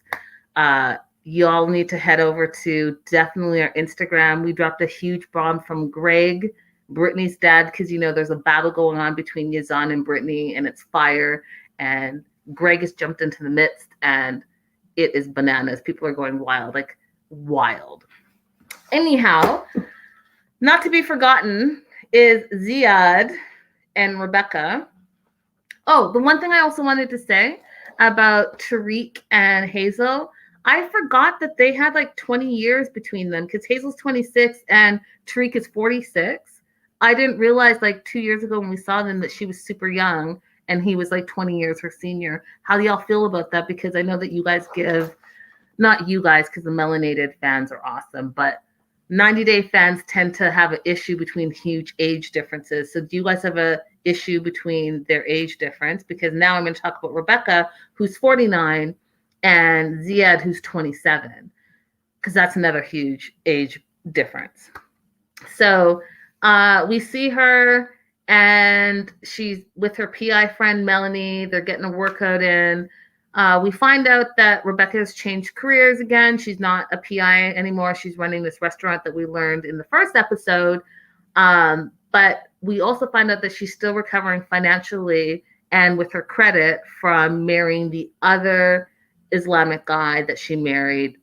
Y'all need to head over to definitely our Instagram. We dropped a huge bomb from Greg, Brittany's dad, because, there's a battle going on between Yazan and Brittany, and it's fire. And Greg has jumped into the midst, and it is bananas. People are going wild, like wild. Anyhow, not to be forgotten is Zied and Rebecca. Oh, the one thing I also wanted to say about Tarik and Hazel, I forgot that they had like 20 years between them, because Hazel's 26 and Tarik is 46. I didn't realize like 2 years ago when we saw them that she was super young and he was like 20 years her senior. How do y'all feel about that? Because I know that you guys not you guys, because the Melanated fans are awesome, but 90 Day fans tend to have an issue between huge age differences. So do you guys have a issue between their age difference? Because now I'm going to talk about Rebecca, who's 49, and Zied, who's 27, because that's another huge age difference. So we see her, and she's with her PI friend Melanie. They're getting a workout in. We find out that Rebecca has changed careers again. She's not a PI anymore. She's running this restaurant that we learned in the first episode. But we also find out that she's still recovering financially and with her credit from marrying the other Islamic guy that she married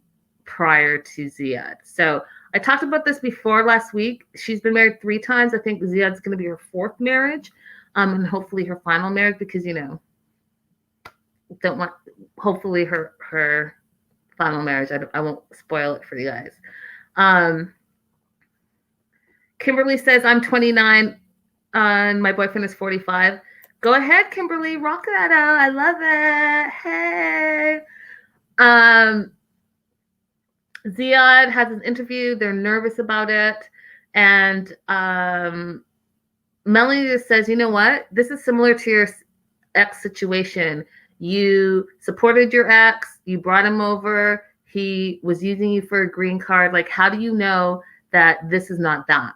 prior to Zied. So I talked about this before last week. She's been married 3 times. I think Zied's going to be her 4th marriage, and hopefully her final marriage, because, hopefully her final marriage. I won't spoil it for you guys. Kimberly says, I'm 29 and my boyfriend is 45. Go ahead, Kimberly. Rock that out. I love it. Hey. Zied has an interview. They're nervous about it. And Melanie just says, you know what? This is similar to your ex situation. You supported your ex. You brought him over. He was using you for a green card. Like, how do you know that this is not that?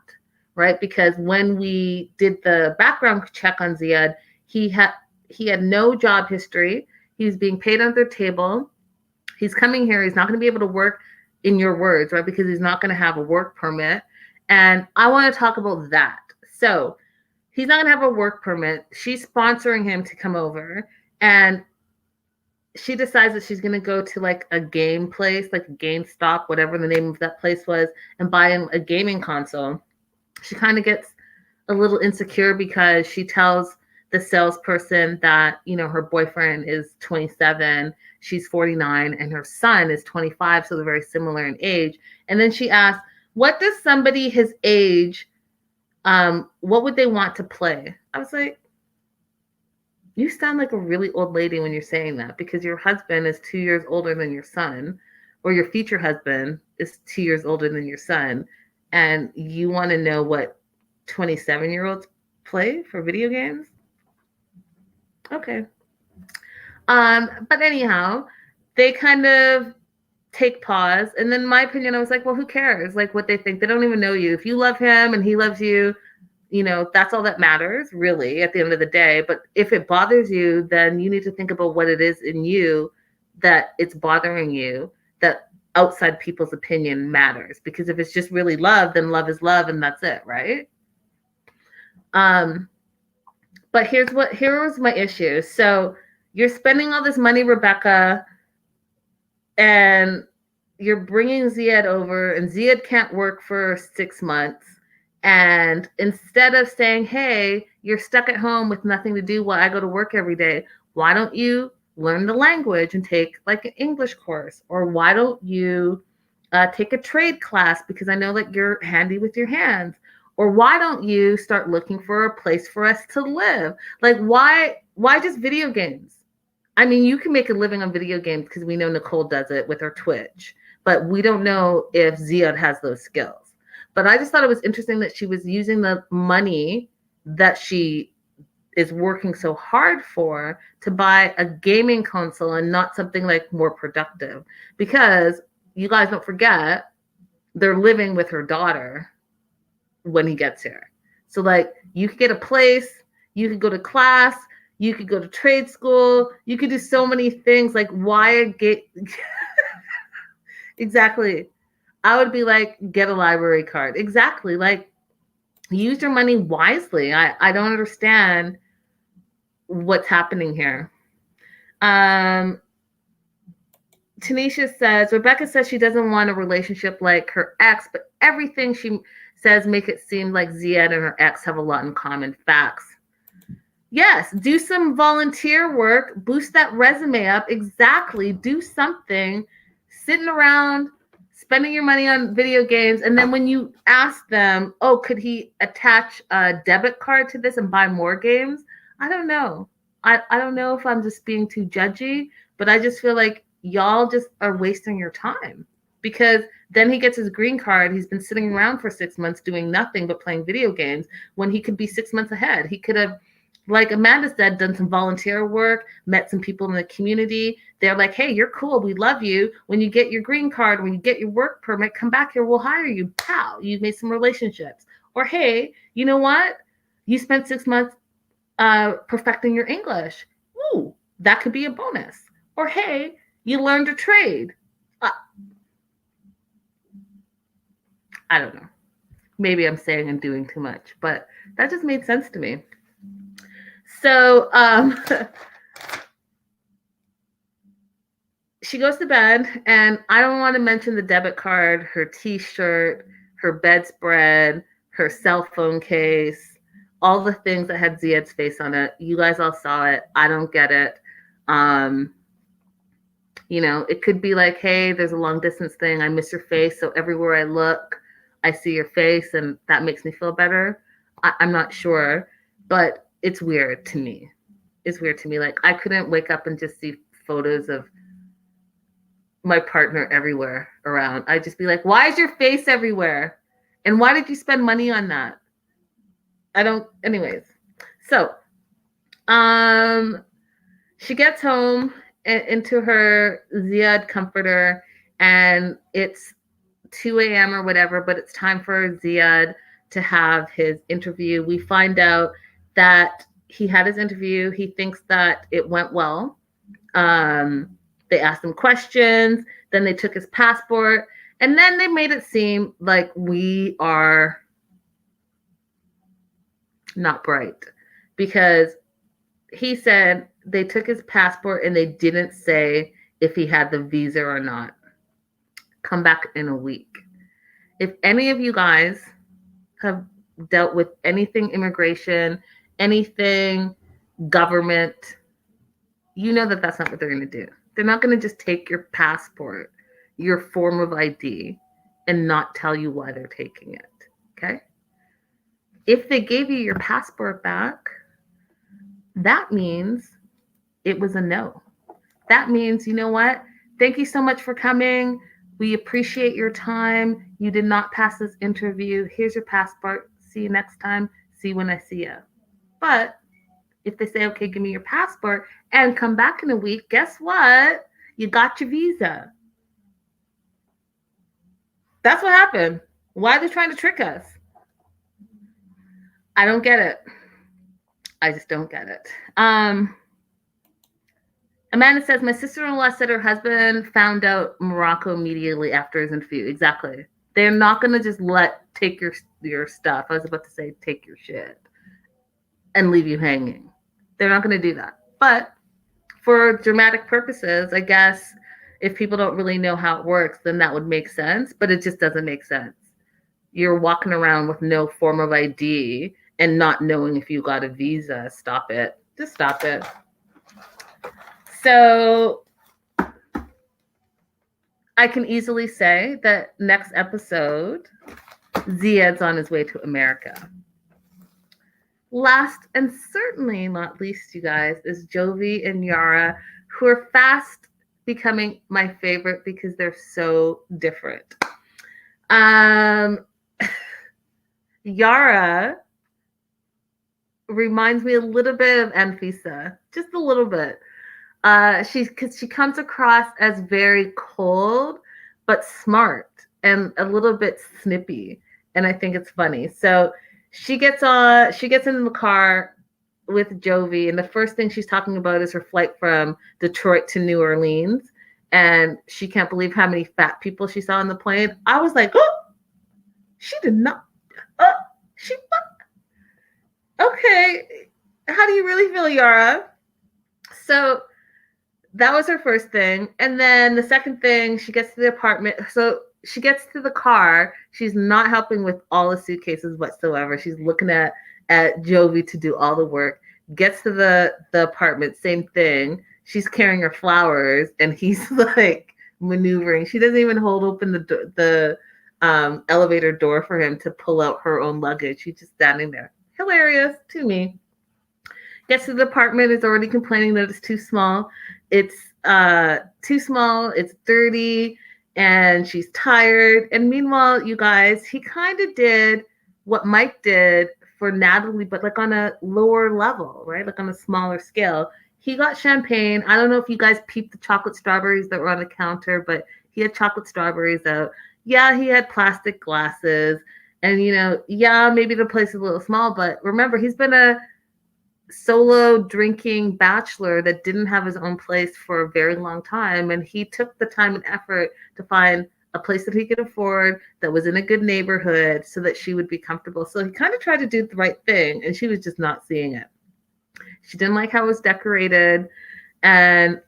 Right? Because when we did the background check on Zied, he had no job history. He was being paid under the table. He's coming here. He's not going to be able to work, in your words, right? Because he's not going to have a work permit. And I want to talk about that. So he's not going to have a work permit. She's sponsoring him to come over. And she decides that she's going to go to like a game place, like a GameStop, whatever the name of that place was, and buy him a gaming console. She kind of gets a little insecure because she tells the salesperson that, you know, her boyfriend is 27, she's 49, and her son is 25, so they're very similar in age. And then she asks, what does somebody his age, what would they want to play? I was like, you sound like a really old lady when you're saying that, because your husband is 2 years older than your son, or your future husband is 2 years older than your son, and you want to know what 27-year-olds play for video games? Okay. But anyhow, they kind of take pause. And then my opinion, I was like, well, who cares? Like what they think. They don't even know you. If you love him and he loves you, you know, that's all that matters, really, at the end of the day. But if it bothers you, then you need to think about what it is in you that it's bothering you, that outside people's opinion matters. Because if it's just really love, then love is love, and that's it, right? But here's my issue. So you're spending all this money, Rebecca, and you're bringing Zied over, and Zied can't work for 6 months. And instead of saying, hey, you're stuck at home with nothing to do while I go to work every day, why don't you learn the language and take like an English course? Or why don't you take a trade class, because I know that you're handy with your hands? Or why don't you start looking for a place for us to live? Like, why just video games? I mean, you can make a living on video games because we know Nicole does it with her Twitch, but we don't know if Zied has those skills. But I just thought it was interesting that she was using the money that she is working so hard for to buy a gaming console and not something like more productive. Because you guys don't forget, they're living with her daughter when he gets here. So like, you could get a place, you could go to class, you could go to trade school, you could do so many things. Like, why get exactly? I would be like, get a library card. Exactly. Like, use your money wisely. I don't understand what's happening here. Tanisha says, Rebecca says she doesn't want a relationship like her ex, but everything she says make it seem like Zied and her ex have a lot in common. Facts. Yes, do some volunteer work, boost that resume up. Exactly. Do something. Sitting around, spending your money on video games, and then when you ask them, oh, could he attach a debit card to this and buy more games? I don't know. I don't know if I'm just being too judgy, but I just feel like y'all just are wasting your time. Because then he gets his green card. He's been sitting around for 6 months doing nothing but playing video games when he could be 6 months ahead. He could have, like Amanda said, done some volunteer work, met some people in the community. They're like, hey, you're cool. We love you. When you get your green card, when you get your work permit, come back here. We'll hire you. Pow, you've made some relationships. Or, hey, you know what? You spent 6 months perfecting your English. Ooh, that could be a bonus. Or, hey, you learned a trade. I don't know. Maybe I'm saying and doing too much, but that just made sense to me. So she goes to bed, and I don't want to mention the debit card, her t-shirt, her bedspread, her cell phone case, all the things that had Zied's face on it. You guys all saw it. I don't get it. You know, it could be like, hey, there's a long distance thing. I miss your face. So everywhere I look, I see your face and that makes me feel better. I'm not sure, but it's weird to me. It's weird to me. Like, I couldn't wake up and just see photos of my partner everywhere around. I'd just be like, why is your face everywhere? And why did you spend money on that? I don't, anyways. So, she gets home into her Zied comforter, and it's 2 a.m. or whatever, but it's time for Zied to have his interview. We find out that he had his interview. He thinks that it went well. They asked him questions, then they took his passport, and then they made it seem like we are not bright because he said they took his passport and they didn't say if he had the visa or not. Come back in a week. If any of you guys have dealt with anything immigration, anything government, you know that that's not what they're going to do. They're not going to just take your passport, your form of ID, and not tell you why they're taking it. Okay? If they gave you your passport back, that means it was a no. That means, you know what? Thank you so much for coming. We appreciate your time. You did not pass this interview. Here's your passport. See you next time. See you when I see you. But if they say, okay, give me your passport and come back in a week, guess what? You got your visa. That's what happened. Why are they trying to trick us? I don't get it. I just don't get it. Amanda says, my sister-in-law said her husband found out Morocco immediately after his interview. Exactly. They're not going to just take your stuff. I was about to say take your shit and leave you hanging. They're not going to do that. But for dramatic purposes, I guess if people don't really know how it works, then that would make sense. But it just doesn't make sense. You're walking around with no form of ID and not knowing if you got a visa. Stop it. Just stop it. So I can easily say that next episode, Zied's on his way to America. Last and certainly not least, you guys, is Jovi and Yara, who are fast becoming my favorite because they're so different. Yara reminds me a little bit of Antwi, just a little bit. Because she comes across as very cold, but smart and a little bit snippy, and I think it's funny. So she gets into the car with Jovi, and the first thing she's talking about is her flight from Detroit to New Orleans, and she can't believe how many fat people she saw on the plane. I was like, oh, she did not. Oh, she. Okay, how do you really feel, Yara? So that was her first thing. And then the second thing, she gets to the apartment. So she gets to the car. She's not helping with all the suitcases whatsoever. She's looking at Jovi to do all the work. Gets to the apartment, same thing. She's carrying her flowers, and he's like maneuvering. She doesn't even hold open the elevator door for him to pull out her own luggage. She's just standing there. Hilarious to me. Gets to the apartment, is already complaining that it's too small. It's too small, it's dirty, and she's tired. And meanwhile, you guys, he kind of did what Mike did for Natalie, but like on a lower level, right? Like on a smaller scale. He got champagne. I don't know if you guys peeped the chocolate strawberries that were on the counter, but he had chocolate strawberries out. Yeah, he had plastic glasses. And, you know, yeah, maybe the place is a little small, but remember, he's been a solo drinking bachelor that didn't have his own place for a very long time, and he took the time and effort to find a place that he could afford that was in a good neighborhood so that she would be comfortable. So he kind of tried to do the right thing, and she was just not seeing it. She didn't like how it was decorated, and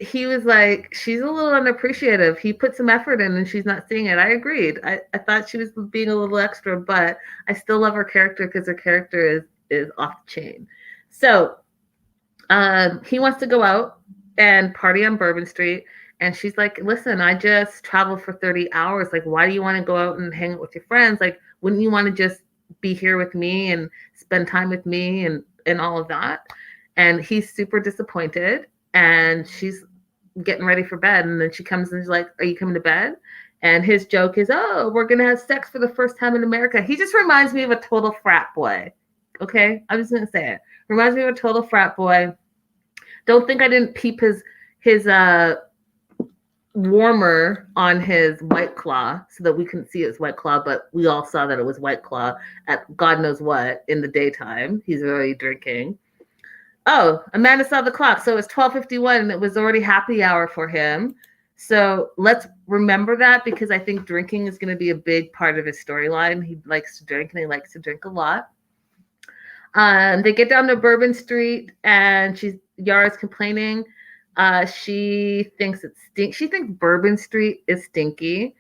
he was like, she's a little unappreciative. He put some effort in and she's not seeing it. I agreed. I thought she was being a little extra, but I still love her character because her character is off the chain. So he wants to go out and party on Bourbon Street. And she's like, listen, I just traveled for 30 hours. Like, why do you want to go out and hang out with your friends? Like, wouldn't you want to just be here with me and spend time with me and all of that? And he's super disappointed. And she's getting ready for bed. And then she comes and she's like, are you coming to bed? And his joke is, oh, we're going to have sex for the first time in America. He just reminds me of a total frat boy. Okay? I'm just going to say it. Reminds me of a total frat boy. Don't think I didn't peep his warmer on his White Claw so that we couldn't see his White Claw, but we all saw that it was White Claw at God knows what in the daytime. He's already drinking. Oh, Amanda saw the clock. So it's 12:51 and it was already happy hour for him. So let's remember that because I think drinking is going to be a big part of his storyline. He likes to drink and he likes to drink a lot. They get down to Bourbon Street and Yara's complaining. She thinks it stinks. She thinks Bourbon Street is stinky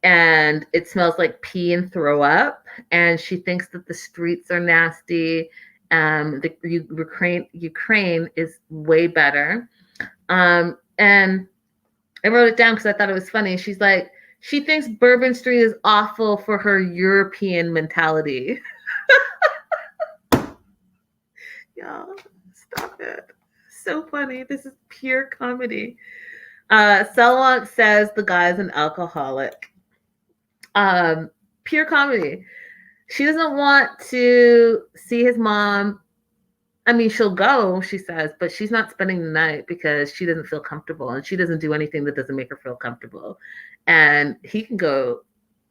and it smells like pee and throw up. And she thinks that the streets are nasty. The Ukraine is way better. And I wrote it down because I thought it was funny. She's like, she thinks Bourbon Street is awful for her European mentality. Y'all, stop it. So funny. This is pure comedy. Selwant says the guy's an alcoholic. Pure comedy. She doesn't want to see his mom. I mean, she'll go, she says, but she's not spending the night because she doesn't feel comfortable and she doesn't do anything that doesn't make her feel comfortable. And he can go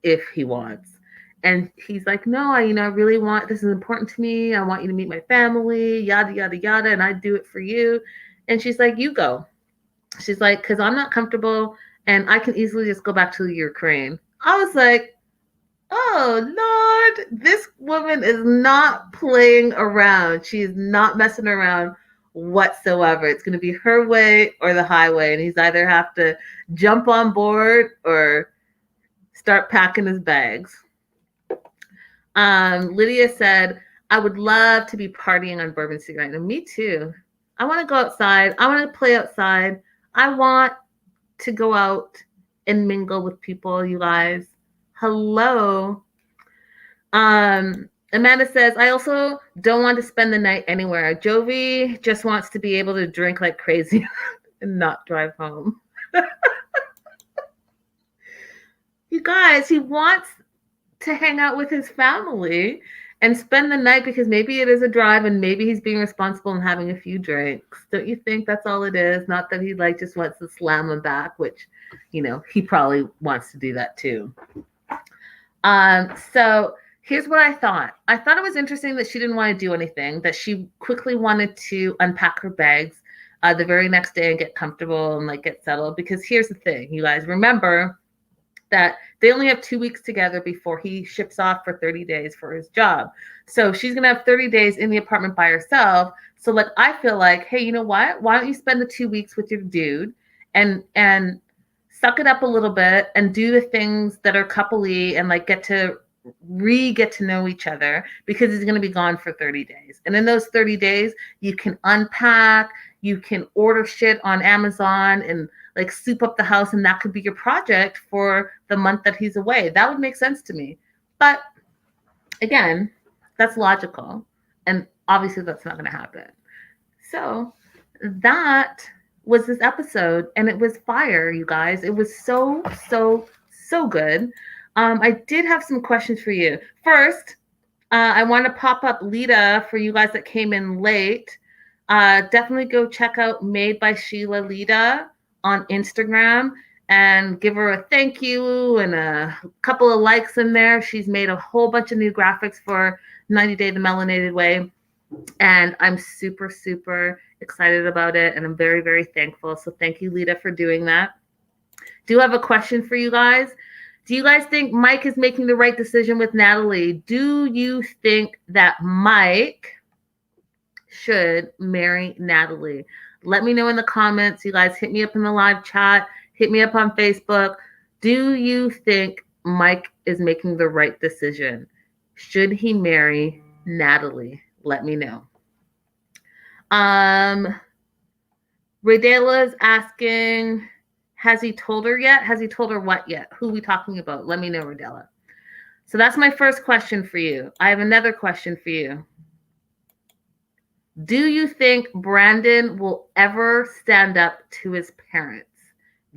if he wants. And he's like, no, I really want, this is important to me. I want you to meet my family, yada, yada, yada. And I do it for you. And she's like, you go. She's like, because I'm not comfortable and I can easily just go back to Ukraine. I was like, oh, Lord, this woman is not playing around. She is not messing around whatsoever. It's going to be her way or the highway. And he's either have to jump on board or start packing his bags. Lydia said, I would love to be partying on Bourbon Street right now. Me too. I want to go outside. I want to play outside. I want to go out and mingle with people, you guys. Hello. Amanda says, I also don't want to spend the night anywhere. Jovi just wants to be able to drink like crazy and not drive home. You guys, he wants to hang out with his family and spend the night because maybe it is a drive and maybe he's being responsible and having a few drinks. Don't you think that's all it is? Not that he just wants to slam him back, which, he probably wants to do that too. So here's what I thought. I thought it was interesting that she didn't want to do anything, that she quickly wanted to unpack her bags the very next day and get comfortable and get settled. Because here's the thing, you guys, remember that they only have 2 weeks together before he ships off for 30 days for his job. So she's going to have 30 days in the apartment by herself. So I feel like, hey, you know what? Why don't you spend the 2 weeks with your dude and suck it up a little bit and do the things that are coupley and get to know each other because he's going to be gone for 30 days. And in those 30 days, you can unpack, you can order shit on Amazon and soup up the house, and that could be your project for the month that he's away. That would make sense to me. But again, that's logical. And obviously that's not going to happen. So that was this episode, and it was fire, you guys. It was so, so, so good. I did have some questions for you. First, I want to pop up Lita for you guys that came in late. Definitely go check out Made by Sheila Lita on Instagram and give her a thank you and a couple of likes in there. She's made a whole bunch of new graphics for 90 Day the Melanated Way. And I'm super, super excited about it. And I'm very, very thankful. So thank you, Lita, for doing that. Do have a question for you guys. Do you guys think Mike is making the right decision with Natalie? Do you think that Mike should marry Natalie? Let me know in the comments. You guys hit me up in the live chat. Hit me up on Facebook. Do you think Mike is making the right decision? Should he marry Natalie? Let me know. Radela's asking, has he told her yet? Has he told her what yet? Who are we talking about? Let me know, Radela. So that's my first question for you. I have another question for you. Do you think Brandon will ever stand up to his parents?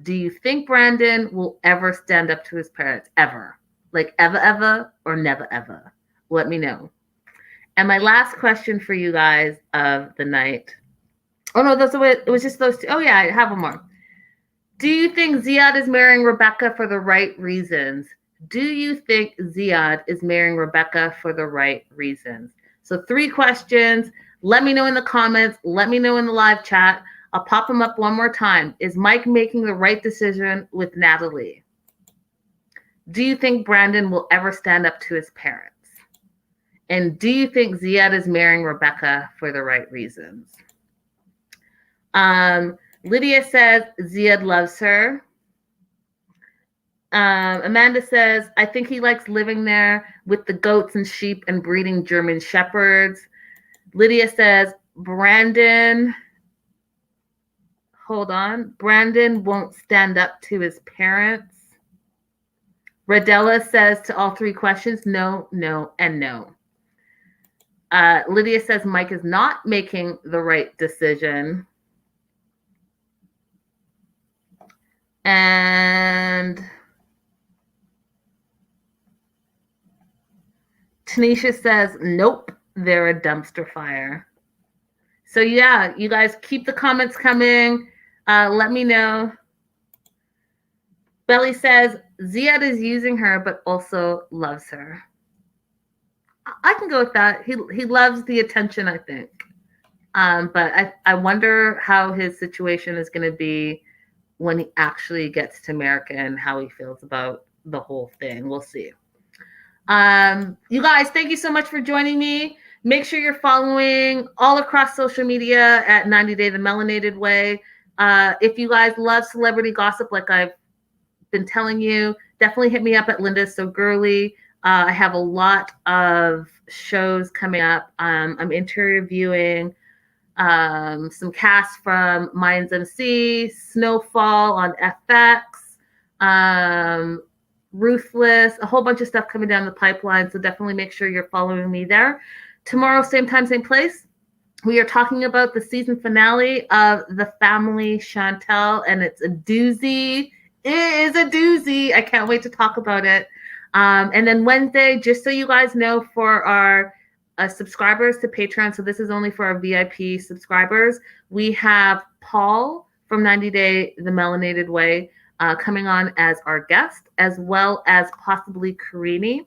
Do you think Brandon will ever stand up to his parents? Ever? Like ever, or never, ever? Let me know. And my last question for you guys of the night. Oh, no, it was just those two. Oh, yeah, I have one more. Do you think Zied is marrying Rebecca for the right reasons? Do you think Zied is marrying Rebecca for the right reasons? So 3 questions. Let me know in the comments. Let me know in the live chat. I'll pop them up one more time. Is Mike making the right decision with Natalie? Do you think Brandon will ever stand up to his parents? And do you think Zied is marrying Rebecca for the right reasons? Lydia says Zied loves her. Amanda says, I think he likes living there with the goats and sheep and breeding German shepherds. Lydia says, Brandon won't stand up to his parents. Radella says to all 3 questions, no, no, and no. Lydia says Mike is not making the right decision. And Tanisha says, nope, they're a dumpster fire. So yeah, you guys keep the comments coming. Let me know. Belly says, Zied is using her, but also loves her. I can go with that. He loves the attention, I think. But I wonder how his situation is going to be when he actually gets to America and how he feels about the whole thing. We'll see. You guys, thank you so much for joining me. Make sure you're following all across social media at 90 Day The Melanated Way. If you guys love celebrity gossip like I've been telling you, definitely hit me up at Linda's So Girly. I have a lot of shows coming up. I'm interviewing some cast from Mayans MC, Snowfall on FX, Ruthless, a whole bunch of stuff coming down the pipeline. So definitely make sure you're following me there. Tomorrow, same time, same place. We are talking about the season finale of The Family Chantel, and it's a doozy. It is a doozy. I can't wait to talk about it. And then Wednesday, just so you guys know, for our subscribers to Patreon, so this is only for our VIP subscribers, we have Paul from 90 Day The Melanated Way coming on as our guest, as well as possibly Karini.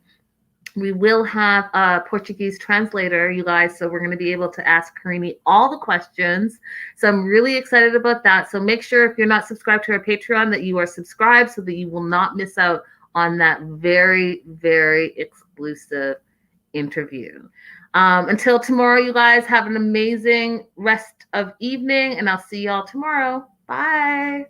We will have a Portuguese translator, you guys, so we're going to be able to ask Karini all the questions. So I'm really excited about that. So make sure if you're not subscribed to our Patreon that you are subscribed so that you will not miss out on that very, very exclusive interview. Until tomorrow, you guys, have an amazing rest of evening, and I'll see y'all tomorrow. Bye.